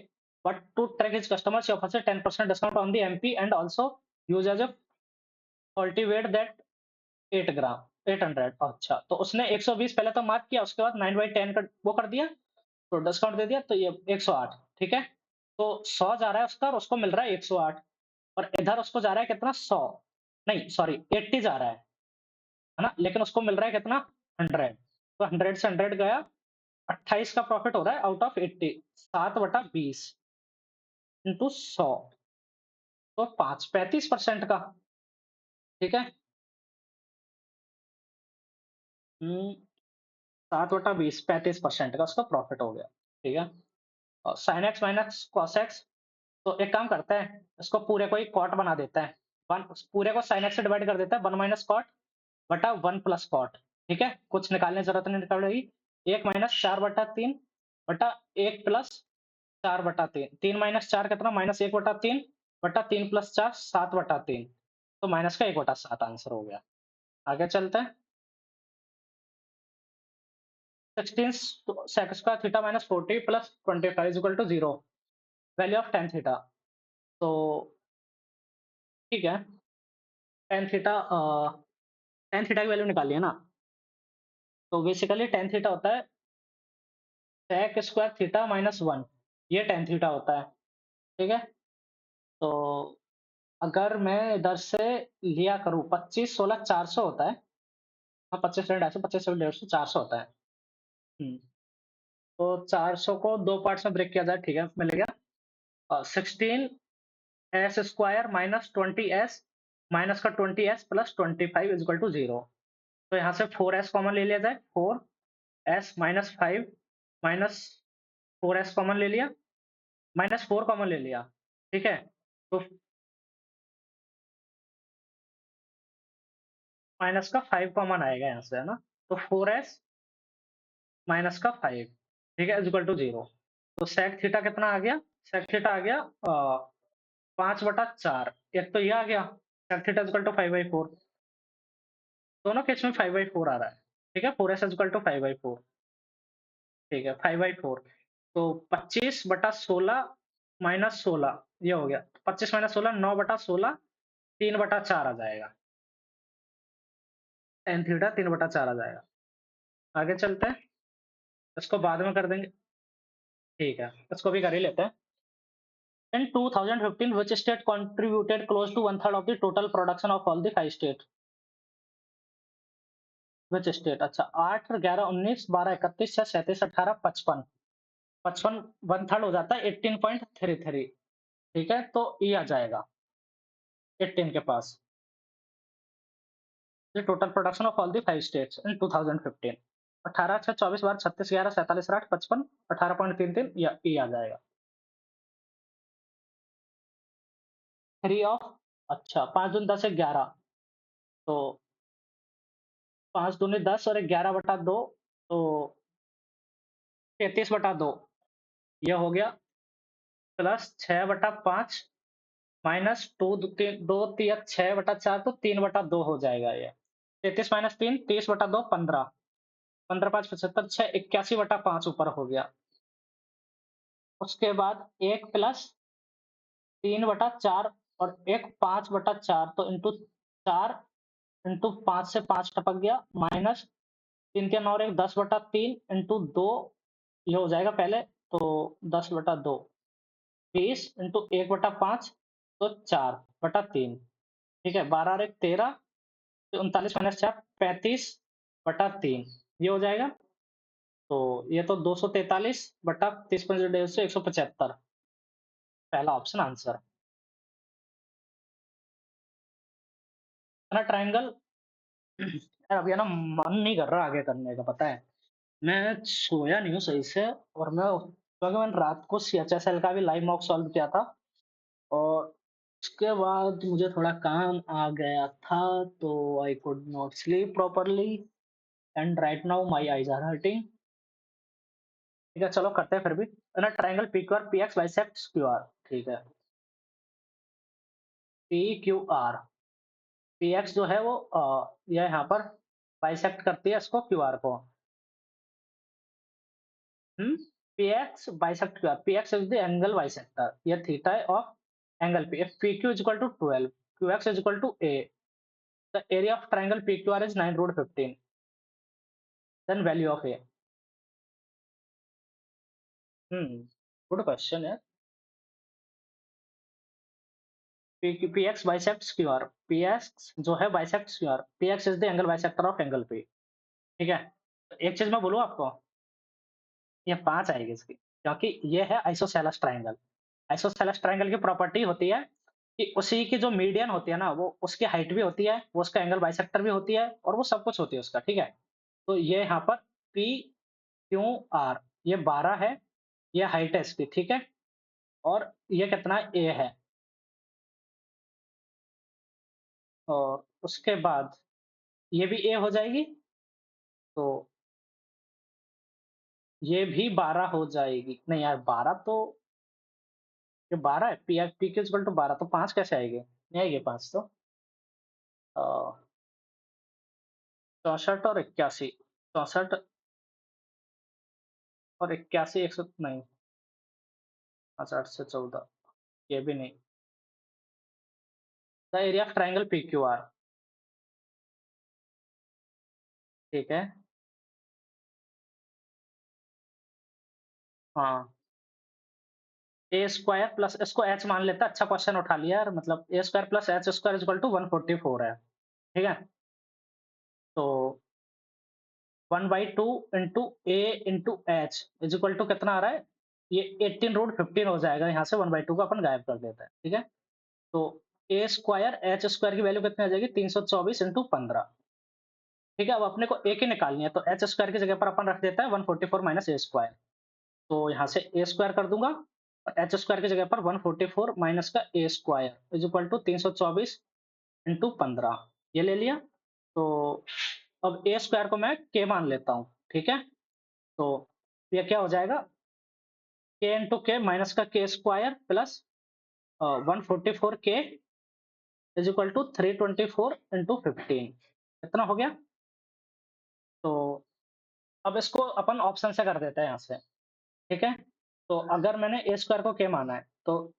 S1: but to trick his customers, he offers a 10% discount on the MP and also use as a faulty weight that 8 ग्राम 800। अच्छा, तो उसने 120 पहले तो मार्क किया, उसके बाद 9/10 का वो कर दिया, तो डिस्काउंट दे दिया, तो ये 108, ठीक है। तो 100 जा रहा है उसका और उसको मिल रहा है 108, और इधर उसको जा रहा है कितना, 100 नहीं सॉरी 80 जा रहा है ना, लेकिन उसको मिल रहा है कितना, 100, तो 100 से 100 गया, 28 का प्रॉफिट हो रहा है आउट ऑफ 80, 7/20 इंटू 100, तो 35% का, ठीक है। 7/20 35% का उसका प्रॉफिट हो गया, ठीक है। और sine x minus cos x, तो एक काम करते हैं, इसको पूरे को ही कॉट बना देते हैं, वन पूरे को साइन एक्स से डिवाइड कर देता है, 1 माइनस कॉट बटा 1 प्लस कॉट, ठीक है, कुछ निकालने की जरूरत नहीं निकल रही, 1 माइनस 4/3 बटा 1 प्लस 4/3, 3 माइनस 4 कितना, माइनस 1/3 बटा 3 प्लस 4 7/3, तो माइनस का 1/7 आंसर हो गया। आगे चलते हैं। 16 sec square theta minus 40 plus 25 is equal to 0, value of tan theta, तो ठीक है, tan थीटा tan थीटा की वैल्यू निकाली है ना, तो बेसिकली tan थीटा होता है sec स्क्वायर थीटा माइनस 1, ये tan थीटा होता है, ठीक है। तो अगर मैं इधर से लिया करूँ 25 16 400 होता है, हाँ 25 250 25 150 400 होता है। तो 400 को दो पार्ट्स में ब्रेक किया जाए, ठीक है, मिलेगा 16 S square minus 20s minus का 20s plus 25 is equal to 0, तो यहाँ से 4s कॉमन ले लिया जाए, 4s minus 5 minus 4s common ले लिया, माइनस 4 कॉमन ले लिया, ठीक है, तो माइनस का 5 कॉमन आएगा यहाँ से, है ना, तो 4s माइनस का 5, ठीक है, इज इक्वल टू 0, तो सेक थीटा कितना आ गया, सेक थीटा आ गया 5/4, एक तो ये आ गया, sec theta is equal to 5/4, दोनों केस में 5/4 आ रहा है, ठीक है, 4s इज इक्वल टू 5/4। ठीक है, 5/4। तो 25/16 माइनस 16 ये हो गया। 25 माइनस 16 9/16 3/4 आ जाएगा। tan थीटा 3/4 आ जाएगा। आगे चलते हैं, इसको बाद में कर देंगे। ठीक है, इसको भी कर ही लेते हैं। In 2015, which state contributed close to one third of the total production of all the five states? Which state? अच्छा, 8, 11, 19, 12, 31, 6, 37, 18, 55। 55 वन थर्ड हो जाता है 18.33। ठीक है, तो ये आ जाएगा 18 के पास। The total production of all the five states in 2015। 18, 6, 24, 12, 36, 11, 47, 8, 55, 18.33 ये आ जाएगा। 3 ऑफ, अच्छा 5 दूनी 10 11, तो 5 दूनी 10 और 11/2, तो 33/2 ये हो गया, प्लस 6/5 माइनस 2 तिया 6/4, तो 3/2 हो जाएगा ये। 33 माइनस 3 30/2 15, 15 5 75, 6 81/5 ऊपर हो गया। उसके बाद 1 प्लस 3/4 और एक 5/4, तो इंटू 4 इंटू 5 से 5 टपक गया, माइनस 3 3 और 1 10/3 इंटू 2 ये हो जाएगा पहले, तो 10/2 20 इंटू 1/5, तो 4/3। ठीक है, 12 और 1 13, 39 माइनस 4 35/3 ये हो जाएगा। तो ये तो 243/30 से 175, पहला ऑप्शन आंसर है ना। ट्रायंगल यार अभी है ना, मन नहीं कर रहा आगे करने का, पता है। मैं सोया नहीं हूँ सही से, और क्योंकि मैंने रात को सीएचएसएल का भी लाइव मॉक सॉल्व किया था, और उसके बाद मुझे थोड़ा काम आ गया था, तो I could not sleep properly and right now my eyes are hurting. ठीक है, चलो करते हैं फिर भी, है ना। Triangle PQR PX bisects QR. ठीक है, पीक्यूआर, पीएक्स जो है वो ये यहाँ पर बाइसेक्ट करती है इसको, क्यूआर को। हम्म, px bisect qr, px is the angle bisector, ये theta है of angle p। If pq is equal to 12, qx is equal to a, the area of triangle pqr is 9√15, then value of a। Good question है। px bisects qr, px जो है bisects qr, px is the angle bisector of angle p। ठीक है, एक चीज मैं बोलूँ आपको, ये 5 आएगी इसकी, क्योंकि ये है आइसोसेलेस ट्रायंगल। आइसोसेलेस ट्रायंगल की प्रॉपर्टी होती है कि उसी की जो मीडियन होती है ना, वो उसकी हाइट भी होती है, वो उसका एंगल बाइसेक्टर भी होती है, और वो सब कुछ होती है उसका। ठीक है, तो ये यहाँ पर पी क्यू आर, ये 12 है, ये हाइट है इसकी। ठीक है, और ये कितना ए है, और उसके बाद ये भी ए हो जाएगी, तो ये भी 12 हो जाएगी। नहीं यार, 12 तो, ये 12 है, पी क्यू इक्वल टू 12, तो 5 कैसे आएगी, नहीं आएगी 5 तो। 64 और 81, 64 और 81 100 नहीं, 8 से 14 ये भी नहीं। The area of triangle P Q R. ठीक है, हाँ, ए स्क्वायर प्लस, इसको एच मान लेता, अच्छा क्वेश्चन उठा लिया यार, मतलब A square plus H square equal to 144 है। ठीक है, तो 1/2 into A into H is equal to कितना आ रहा है, ये 18√15 हो जाएगा। यहाँ से 1/2 को अपन गायब कर देते हैं। ठीक है, तो ए स्क्वायर एच स्क्वायर की वैल्यू कितनी आ जाएगी, 324 इंटू 15। ठीक है, अब अपने को ए की निकालनी है, तो एच स्क्वायर की जगह पर अपन रख देता है 144 माइनस ए स्क्वायर। तो यहाँ से ए स्क्वायर कर दूंगा, और एच स्क्वायर की जगह पर 144 माइनस का A square is equal to 324 into 15 ये ले लिया। तो अब ए स्क्वायर को मैं के मान लेता हूँ। ठीक है, तो ये क्या हो जाएगा, के इंटू के माइनस का के स्क्वायर प्लस 144 के इज इक्वल टू 324 इंटू 15, कितना हो गया, तो अब इसको अपन ऑप्शन से कर देते हैं यहाँ से, ठीक है? तो अगर मैंने ए स्क्वायर को के माना है, तो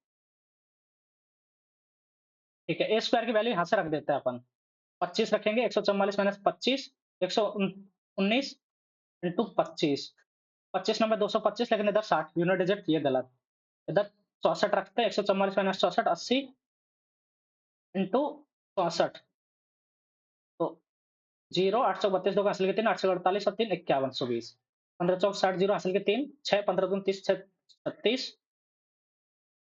S1: ठीक है, ए स्क्वायर की वैल्यू यहाँ से रख देते हैं अपन। 25 रखेंगे, 144 माइनस 25, 119 इंटू 25। 25 नंबर 225, लेकिन इधर 60 यूनिट डिजिट, ये गलत। इधर 64 रखते हैं, 144 माइनस 64, 80 इंटू 64। तो 0, 8 चौक 32, 2 हासिल के 3, 8 से 48 और 3 5120। 15 चौक 60, 0 हासिल के 3, 6, 15 दूनी 30, 6 36,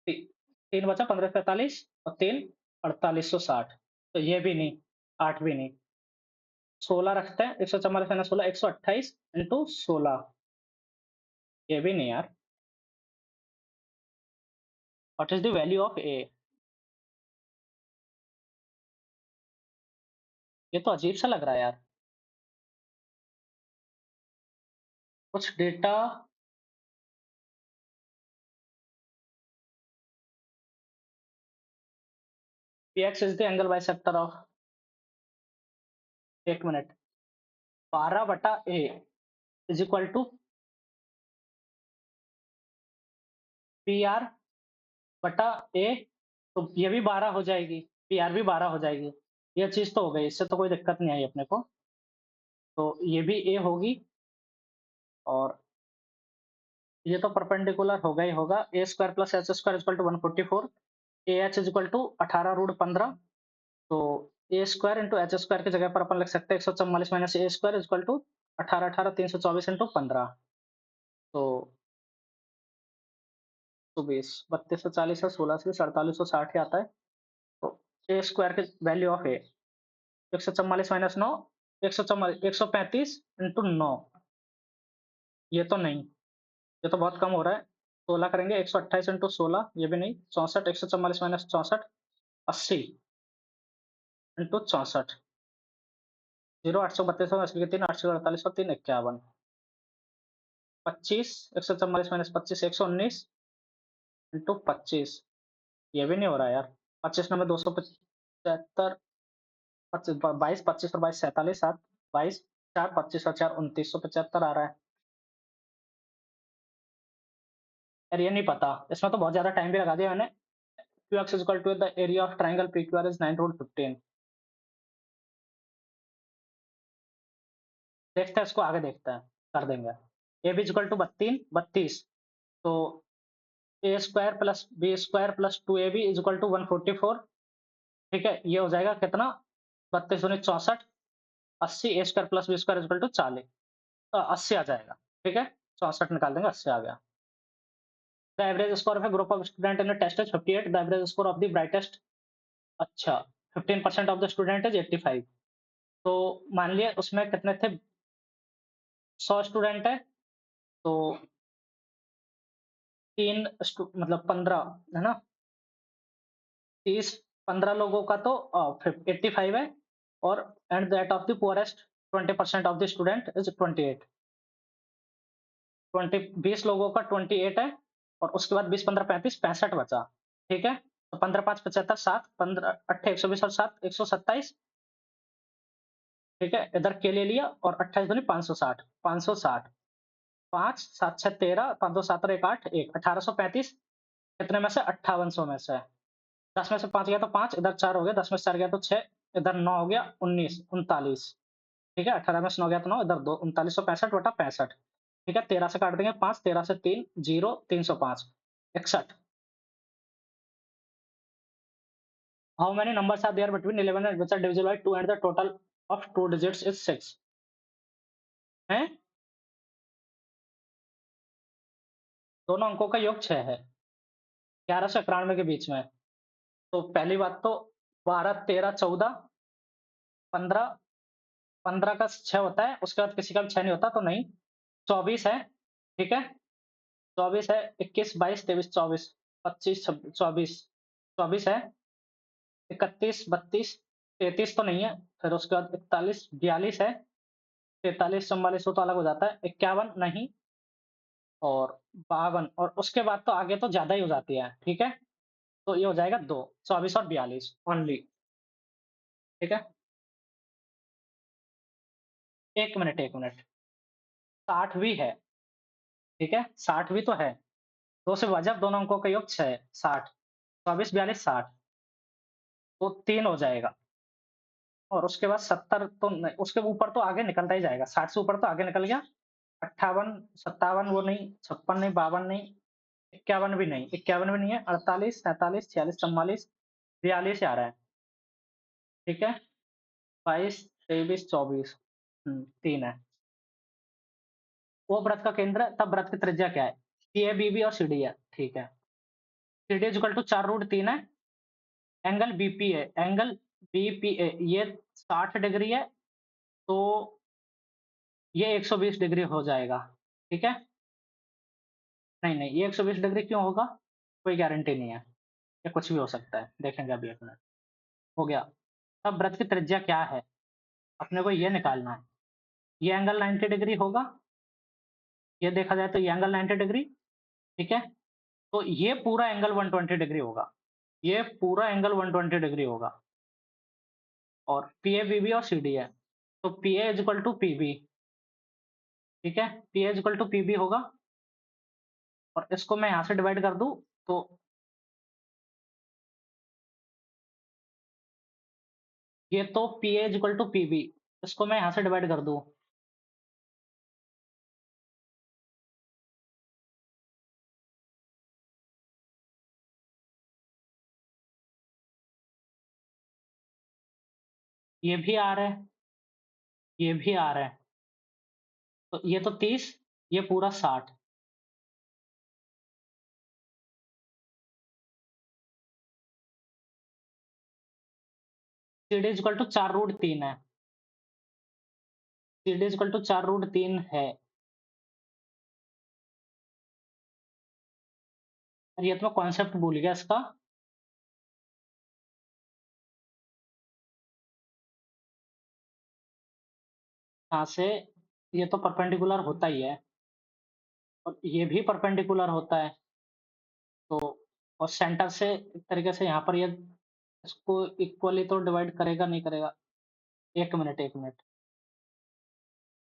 S1: 3 बचा, 15 45 और 3 4860। तो ये भी नहीं, 8 भी नहीं। 16 रखते हैं, 144 माइनस 16, 128 इंटू 16। ये भी नहीं यार। What is the value of A? ये तो अजीब सा लग रहा है यार। कुछ data. px is the angle bisector of, एक मिनट, 12 बटा A is equal to P R बटा ए। तो ये भी 12 हो जाएगी, पी आर भी 12 हो जाएगी। ये चीज तो हो गई, इससे तो कोई दिक्कत नहीं आई अपने को। तो ये भी ए होगी, और ये तो परपेंडिकुलर होगा ही होगा। A square plus H square equal to 144, A H is equal to 18√15। तो A square into H square की जगह पर अपन लिख सकते हैं 144 minus A square equal to 18 324 into 15। तो 120, 3240 है, 16 से 4860 ही आता है। तो ए स्क्वायर की value of A 144 minus 9, 144, 135 into 9। ये तो नहीं, ये तो बहुत कम हो रहा है। 16 करेंगे, 128 इंटू 16, ये भी नहीं। 64, 144 माइनस 64, 80 इंटू 64। 0, 832 अस्सी के 3, 848 और 3 51। 25, 144 माइनस 25, 119 इंटू 25। ये भी नहीं हो रहा यार। 25 नंबर 275, 22, 25 और 22 47, 7, 22, 4, 25 और 4 2975 आ रहा है। यार ये नहीं पता, इसमें तो बहुत ज्यादा टाइम भी लगा दिया मैंने। qx is equal to the area of triangle pqr is 9/15। देखते हैं, इसको आगे देखते हैं, कर देंगे। ए बी इक्वल टू 32, तो A square plus B square plus 2ab is equal to 144। ठीक है, ये हो जाएगा कितना, 32 दूनी 64, 80 A square plus B square equal to 40, 80 आ जाएगा। ठीक है, 64 निकाल देंगे, 80 आ गया। The average score of a group of student in test is 58, the average score of the brightest, अच्छा, 15% ऑफ द स्टूडेंट इज 85। तो मान लिया उसमें कितने थे, 100 स्टूडेंट है, तो मतलब 15 है ना, 30, 15 लोगों का तो 85 है। और and that of the poorest 20% of the student is 28। 20 लोगों का 28 है, और उसके बाद 20, 15, 35, 65 बचा। ठीक है, तो 15, 5, 75, 7, 15, 8, 120 और 7, 127। ठीक है, इधर के ले लिया, और 28 दूनी 560, 560, 5, 7, 6, 13, 5, 2, 7 और 1, 8, 1, 1835। कितने में से, 5800 में से। 10 में से 5 गया तो 5, इधर 4 हो गया, 10 में से 4 गया तो 6, इधर 9 हो गया, 19, 39। ठीक है, 18 में से 9 गया तो 9, इधर 2, 3965 बटा 65। ठीक है, 13 से काट देंगे 5, 13 से 3, 0, 305, 61। How many numbers are there between 11 and which are divisible by 2 and the total of 2 digits is 6? हैं, दोनों अंकों का योग 6 है, 11 से 91 के बीच में। तो पहली बात तो 12, 13, 14, 15, 15 का 6 होता है, उसके बाद किसी का भी 6 नहीं होता, तो नहीं। 24 है, ठीक है, 24 है, 21, 22, 23, 24, 25, 26, 24, 24 है, 31, 32, 33 तो नहीं है, फिर उसके बाद 41, 42 है, 43, 44 वो तो अलग हो जाता है, 51 नहीं, और 52, और उसके बाद तो आगे तो ज्यादा ही हो जाती है। ठीक है, तो ये हो जाएगा 2, 24 और 42 ओनली। ठीक है, एक मिनट, एक मिनट। 60 भी है, ठीक है? 60 भी तो है। 2 से विभाज्य दोनों अंकों का योग 6 है, 60। 24, 42, 60 तो 3 हो जाएगा और उसके बाद 70 तो न उसके ऊपर तो आगे निकलता ही जाएगा, 60 से ऊपर तो आगे निकल गया। 58, 57 वो नहीं, 56 नहीं, 52 नहीं, 51 भी नहीं, 51 भी नहीं है, 48, 43, 46, 44, 42 आ रहा है, ठीक है? 22, 23, 24 3 है। वो वृत्त का केंद्र है, तब वृत्त की त्रिज्या क्या है? सीए, बीबी और सीडी है, ठीक है। सीडी इक्वल टू 4√3 है, एंगल बीपी है, एंगल बीपीए ये 60 डिग्री है, तो ये 120 डिग्री हो जाएगा, ठीक है? नहीं, नहीं, ये 120 डिग्री क्यों होगा? कोई गारंटी नहीं है, ये कुछ भी हो सकता है, देखेंगे अभी 1 मिनट। हो गया, अब वृत्त की त्रिज्या क्या है? अपने को ये निकालना है। ये एंगल 90 डिग्री होगा, ये देखा जाए तो ये एंगल 90 डिग्री, ठीक है? तो ये पूरा एंगल 120 डिग्री होगा, ये पूरा एंगल 120 डिग्री होगा और पीए, बीबी और सीडी है, तो पीए इज इक्वल टू पीबी, ठीक है? पीए इज इक्वल टू पीबी होगा और इसको मैं यहाँ से डिवाइड कर दूँ, तो ये तो पीए इज इक्वल टू पीबी, इसको मैं यहाँ से डिवाइड कर दूँ, ये भी आ रहा है, ये भी आ रहा है, तो ये तो 30, ये पूरा 60, सीडी इज इक्वल टू 4√3 है, सीडी इज इक्वल टू 4√3 है। और ये तो मैं कॉन्सेप्ट भूल गया इसका। यहाँ से ये तो परपेंडिकुलर होता ही है और ये भी परपेंडिकुलर होता है, तो और सेंटर से एक तरीके से यहाँ पर ये इसको इक्वली तो डिवाइड करेगा नहीं करेगा। 1 मिनट, 1 मिनट,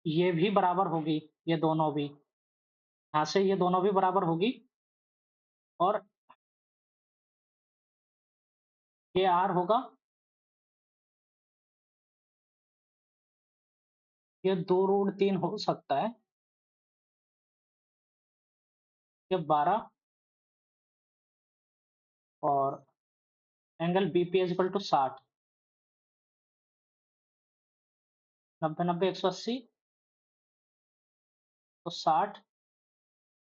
S1: ये भी बराबर होगी, ये दोनों भी, यहाँ से ये दोनों भी बराबर होगी और ये आर होगा, ये 2√3 हो सकता है, ये 12 और angle BP is equal to 60, 90, 90, 180 तो 60,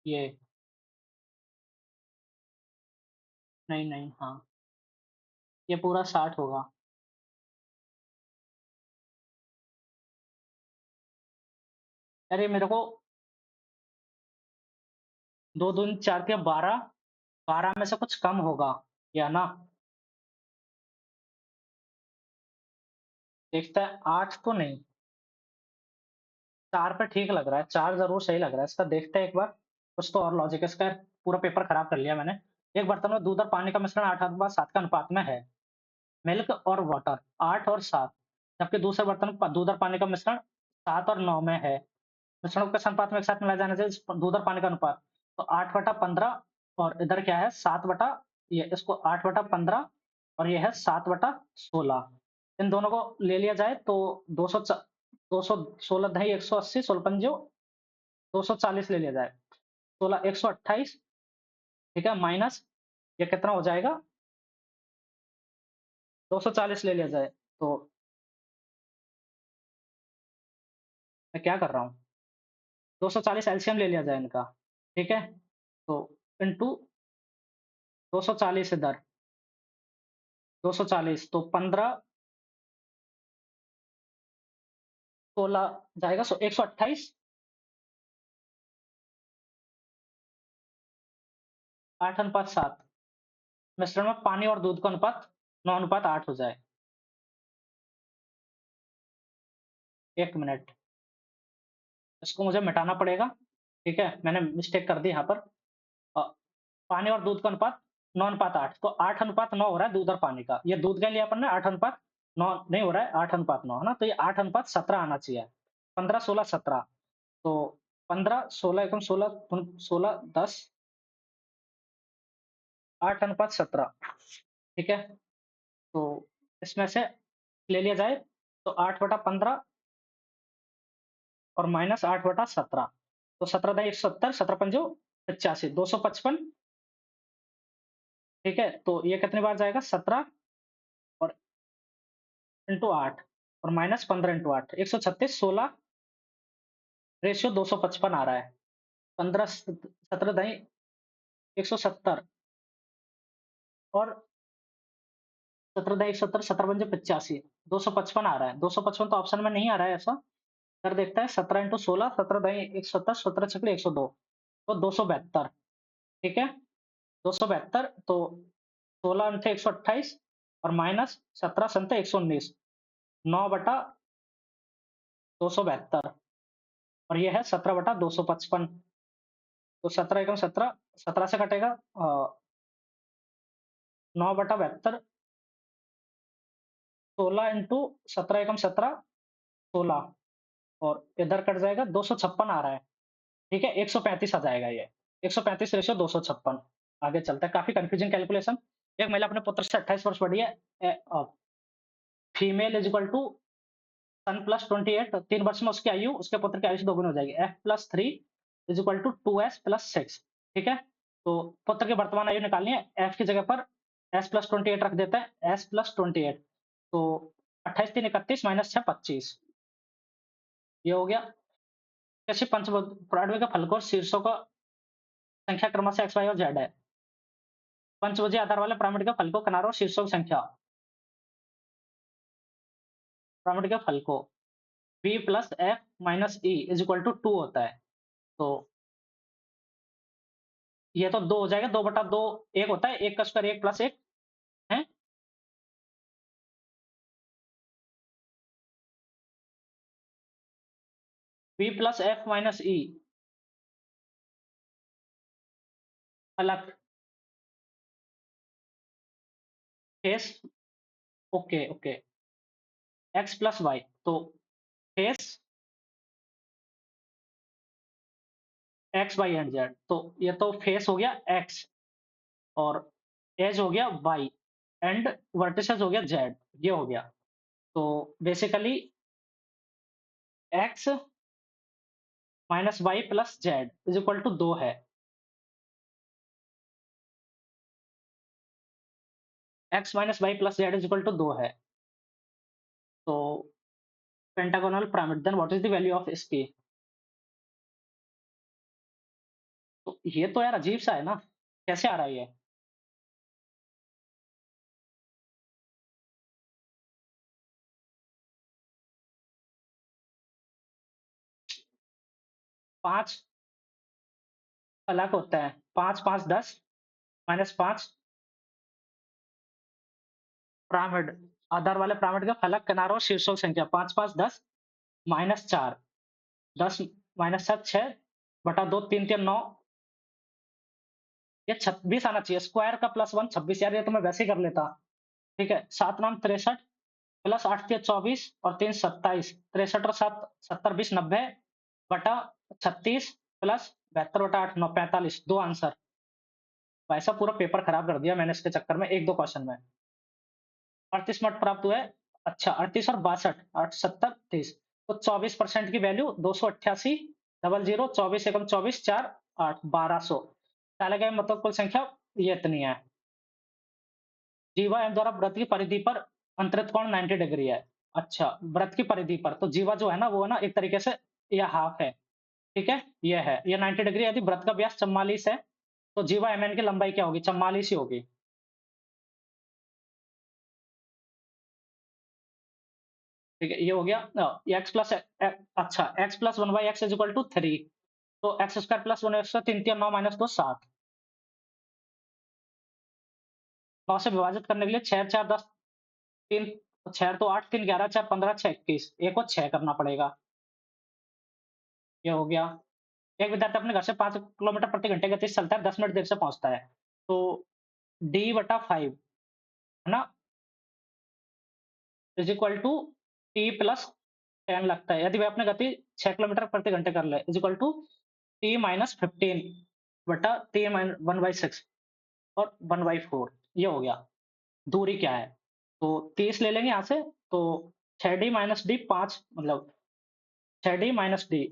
S1: ये नहीं, नहीं, हाँ, ये पूरा 60 होगा। अरे मेरे को 2 दूनी 4 के 12, 12 में से कुछ कम होगा, या ना? देखता है 8 तो नहीं, 4 पे ठीक लग रहा है, 4 ज़रूर सही लग रहा है, इसका देखते हैं एक बार, कुछ तो और लॉजिक है इसका, पूरा पेपर खराब कर लिया मैंने। एक बर्तन में दूध और पानी का मिश्रण 8:7 का अनुपात में है, मिल्क और वाटर 8 और 7, जबकि दूसरे बर्तन में दूध और पानी का मिश्रण 7 और 9 में है। मिश्रणों के अनुपात में एक साथ मिलाए जाने से दूध और पानी का अनुपात, तो 8/15 और इधर क्या है 7 बटा, ये इसको 8/15 और ये है 7/16। इन दोनों को ले लिया जाए तो 216 दही 180 16 पंजो 240 ले लिया जाए, 16 128, ठीक है, माइनस ये कितना हो जाएगा, 240 ले लिया जाए, तो मैं क्या कर रहा हूँ, 240 एलसीएम ले लिया जाए इनका, ठीक है, तो इंटू 240 इधर, 240 तो 15, 16 जाएगा, 128, 8:7, मिश्रण में पानी और दूध का अनुपात 9:8 हो जाए। 1 मिनट, इसको मुझे मिटाना पड़ेगा, ठीक है, मैंने मिस्टेक कर दी यहाँ पर। अ, पानी और दूध का अनुपात 9:8, तो 8:9 हो रहा है दूध और पानी का, ये दूध का लिया अपन ने, 8:9 नहीं हो रहा है, 8:9 है ना, तो ये 8:17 आना चाहिए, 15, 16, 17, तो 15, 16 एकम 16, 16, 10, 8:17, ठीक है? तो इसमें से ले लिया जाए तो 8/15 और माइनस 8/17, तो 17 दाई 170, 17 पंजो 85, 255, ठीक है? तो ये कितनी बार जाएगा? 17 और इंटू 8 और माइनस 15 इंटू 8, 136, 16 रेशियो 255 आ रहा है। 15, 17 दाई 170 और 17 दाई 170, 17 पंजे 85, 255 आ रहा है। 255 तो ऑप्शन में नहीं आ रहा है ऐसा। कर देखते हैं 17 इंटू 16, 17 दाई 170, 17 छक्के 102, तो 272, ठीक है? 272, तो 16 अंठे 128 और माइनस 17 संते 119, 9/272 और ये है 17/255। तो 17 एकम 17, 17 से कटेगा 9/72, 16 इंटू 17 एकम 17, 16 और इधर कट जाएगा 256 आ रहा है, ठीक है? 135 आ जाएगा ये, 135 रेशियो 256। आगे चलता है, काफी कंफ्यूजिंग कैलकुलेशन। एक महिला अपने पुत्र से 28 वर्ष बड़ी है, female is equal to son plus 28, 3 वर्ष में उसकी आयु उसके पुत्र की आयु से दोगुनी हो जाएगी। f+3 is equal to 2s+6, ठीक है? तो पुत्र की वर्तमान आयु निकालनी है, f की जगह पर s+28 रख देते हैं, s+28, तो 28 3 31 माइनस 6 25, ये हो गया। कैसे पंचभुज के फल को शीर्षों का संख्या क्रमशः x y और z है। पंचभुजीय आधार वाले पिरामिड के फल को किनारों और शीर्षों की संख्या, पिरामिड के फल को b plus f minus e is equal to 2 होता है। तो ये तो 2 हो जाएगा, 2/2 1 होता है, 1 का स्क्वायर 1 प्लस 1 है, b plus f minus e अलग face, okay okay, x plus Y, तो face x Y and Z, तो ये तो फेस हो गया x और एज हो गया y एंड वर्टिसेस हो गया z, ये हो गया। तो basically x minus y plus z is equal to 2 है। x minus y plus z is equal to 2 है। तो pentagonal pyramid, then what is the value of इसकी? तो ये तो यार अजीब सा है ना, कैसे आ रहा है ये? 5 अलग होता है, 5 5 10 माइनस 5, पिरामिड आधार वाले पिरामिड का फलक किनारों और शीर्षों की संख्या 5 5 10 माइनस 4, 10 माइनस 7 6 बटा 2 3 3 9, ये 26 आना चाहिए। स्क्वायर का प्लस 1 26, यार ये तो मैं वैसे ही कर लेता, ठीक है? 7 नाम 63 प्लस 8 3 24 और 3 27, 63 और 7 70 20 90 बटा 36 प्लस 72 बटा 8 9 45, दो आंसर। वैसा पूरा पेपर खराब कर दिया मैंने इसके चक्कर में, एक दो क्वेश्चन में। 38 मट प्राप्त हुए। अच्छा, 38 और 62, 8 70 30, तो 24% की वैल्यू 288 डबल जीरो 24 एकम 24 4 8 1200, डाला गया मतलब कुल संख्या ये इतनी है। जीवा एम द्वारा व्रत की परिधि पर अंतरित कोण 90 डिग्री है। अच्छा, व्रत की परिधि पर, तो जीवा जो है ना वो है ना एक तरीके से यह हाफ है, ठीक है? ये है, ये 90 डिग्री। यदि व्रत का व्यास 44 है तो जीवा एम एन की लंबाई क्या होगी? 44 ही होगी। ठीक है, ये हो गया। एक्स प्लस, अच्छा, x plus 1/x is equal to 3, तो एक्स स्क्वायर प्लस 1 3 3 9 माइनस 2 7, 9 से विभाजित करने के लिए 6 4 10 3, 6 तो 8 3 11 4 15 6 21, एक और 6 करना पड़ेगा। ये हो गया। एक विद्यार्थी अपने घर से 5 किलोमीटर प्रति घंटे गति से चलता है, 10 मिनट देर से पहुंचता है, तो d/5 है ना, is equal to t plus 10 लगता है। यदि वह अपनी गति 6 किलोमीटर प्रति घंटे कर ले is equal to t minus 15 बटा टी माइन 1/6 और 1/4 ये हो गया। दूरी क्या है? तो 30 ले लेंगे यहाँ से, तो 6d माइनस डी 5 मतलब 6d minus d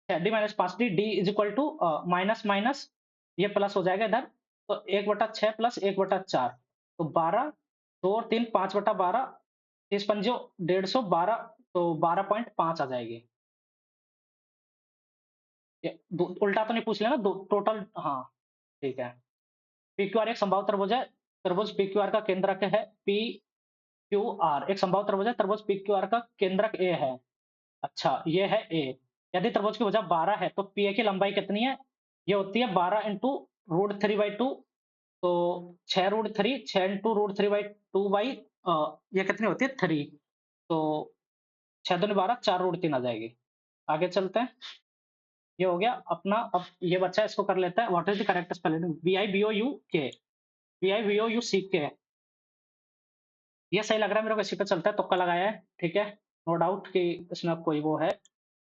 S1: 6d minus 5d d is equal to minus minus ये प्लस हो जाएगा इधर, तो 1/6 प्लस 1/4 तो 12 2 और 3 5/12 30 पंजो 150 12 तो 12.5 आ जाएगी। उल्टा तो नहीं पूछ लेना दो टोटल। हाँ ठीक है। पी क्यू आर एक संभाव त्रिभुज है। त्रिभुज पी क्यू आर का केंद्रक है पी क्यू आर एक संभाव त्रिभुज है। त्रिभुज पी क्यू आर का केंद्रक ए है। अच्छा ये है ए। यदि त्रिभुज की भुजा 12 है तो पी ए की लंबाई कितनी है? ये होती है 12 इंटू रूट 3/2 तो 6 रूट 3 6 इंटू रूट 3/2 बाई ये कितनी होती है 3 तो 6 दूनी 12 4 रूट 3 आ जाएगी। आगे चलते हैं। ये हो गया अपना। अब ये बच्चा इसको कर लेता है what is the correct spelling B I B O U K B I B O U C K. ये सही लग रहा है मेरे को, इसी पे चलता है, तुक्का लगाया है ठीक है। नो डाउट कि इसमें कोई वो है।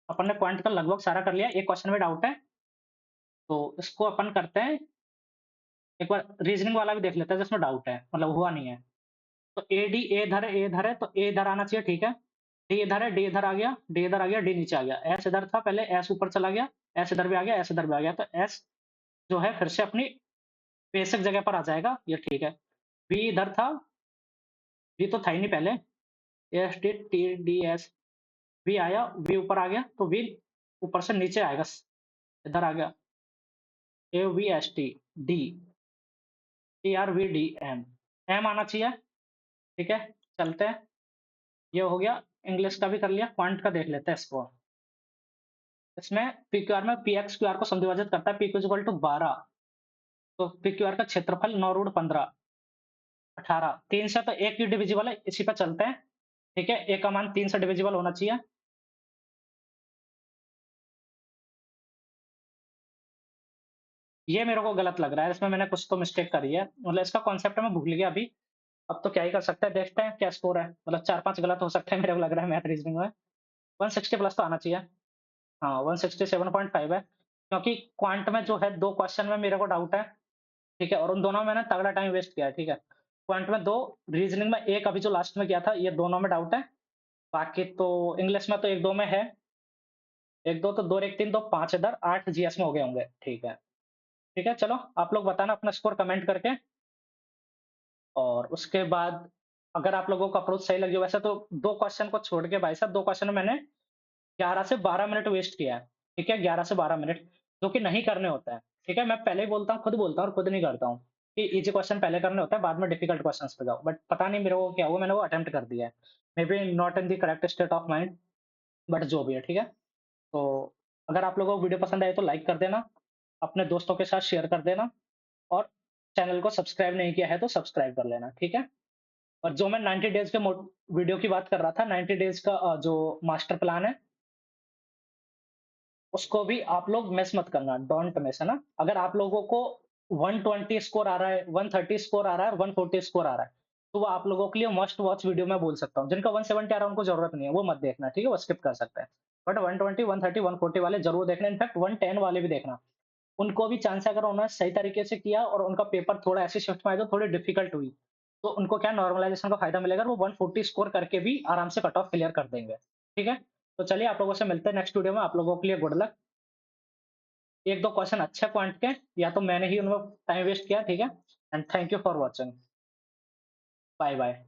S1: अपन ने पॉइंट का लगभग सारा कर लिया। एक क्वेश्चन में डाउट है तो इसको अपन करते हैं। एक बार रीजनिंग वाला भी देख लेते हैं जिसमें डाउट है मतलब हुआ नहीं है। तो ए डी ए इधर है तो ए इधर आना चाहिए ठीक है। डी इधर है डी इधर आ गया डी इधर आ गया डी नीचे आ गया। एस इधर था पहले एस ऊपर चला गया एस इधर भी आ गया एस इधर भी आ गया तो एस जो है फिर से अपनी बेसिक जगह पर आ जाएगा ये ठीक है। बी इधर था बी तो था ही नहीं पहले। S T T D S V आया वी ऊपर आ गया तो वी ऊपर से नीचे आएगा इधर आ गया A V S T D T R V D M M आना चाहिए ठीक है। चलते हैं। ये हो गया। इंग्लिश का भी कर लिया क्वांट का देख लेते हैं इसको। इसमें पी क्यू आर में पी एक्स क्यू आर को समविभाजित करता है पी क्यू इक्वल टू 12 तो पी क्यू आर का क्षेत्रफल 9 रूट 15 18 3 से तो एक ही डिविजिबल है इसी पे चलते हैं ठीक है। एक का मान 3 से डिविजिबल होना चाहिए। ये मेरे को गलत लग रहा है इसमें मैंने कुछ तो मिस्टेक करी है मतलब इसका कॉन्सेप्ट मैं भूल गया अभी। अब तो क्या ही कर सकते हैं देखते हैं क्या स्कोर है मतलब 4-5 गलत हो सकते हैं मेरे को लग रहा है मैथ रीजनिंग में। 160 प्लस तो आना चाहिए। हाँ 167.5 है क्योंकि क्वांट में जो है 2 क्वेश्चन में मेरे को डाउट है ठीक है और उन दोनों में मैंने तगड़ा टाइम वेस्ट किया है ठीक है। क्वांट में 2 रीजनिंग में 1 अभी जो लास्ट में किया था ये दोनों में डाउट है। बाकी तो इंग्लिश में तो 1-2 में है। 1-2 तो 2 और 1 3 तो 5 इधर 8 जीएस में हो गए होंगे ठीक है। ठीक है चलो आप लोग बताना अपना स्कोर कमेंट करके। और उसके बाद अगर आप लोगों को अप्रोच सही लगी हो वैसे तो 2 क्वेश्चन को छोड़ के भाई साहब 2 क्वेश्चन में मैंने 11 से 12 मिनट वेस्ट किया है ठीक है। 11 से 12 मिनट जो कि नहीं करने होता है ठीक है। मैं पहले ही बोलता हूँ खुद बोलता हूँ और खुद नहीं करता हूँ कि इजी क्वेश्चन पहले करने होता है बाद में डिफिकल्ट क्वेश्चंस पे जाओ बट पता नहीं मेरे को क्या हुआ मैंने वो अटेम्प्ट कर दिया है। May be not in the correct state of mind but जो भी है ठीक है। तो अगर आप लोगों को वीडियो पसंद आए तो लाइक कर देना अपने दोस्तों के साथ शेयर कर देना और चैनल को सब्सक्राइब नहीं किया है तो सब्सक्राइब कर लेना ठीक है। और जो मैं 90 डेज के वीडियो की बात कर रहा था 90 डेज का जो मास्टर प्लान है उसको भी आप लोग मिस मत करना डोंट मिस है ना। अगर आप लोगों को 120 स्कोर आ रहा है 130 स्कोर आ रहा है 140 स्कोर आ रहा है तो वो आप लोगों के लिए मस्ट वॉच वीडियो मैं बोल सकता हूँ। जिनका 170 आ रहा है उनको जरूरत नहीं है वो मत देखना ठीक है वो स्किप कर सकते हैं। बट 120 130 140 वाले जरूर देखना इनफैक्ट 110 वाले भी देखना। उनको भी चांस है अगर उन्होंने सही तरीके से किया और उनका पेपर थोड़ा ऐसी शिफ्ट में आया जो थोड़ी डिफिकल्ट हुई तो उनको क्या नॉर्मलाइजेशन का फायदा मिलेगा वो 140 स्कोर करके भी आराम से कट ऑफ क्लियर कर देंगे ठीक है। तो चलिए आप लोगों से मिलते हैं नेक्स्ट वीडियो में। आप लोगों के लिए गुड लक। 1-2 क्वेश्चन अच्छे पॉइंट के या तो मैंने ही उनमें टाइम वेस्ट किया ठीक है। And thank you for watching. Bye bye.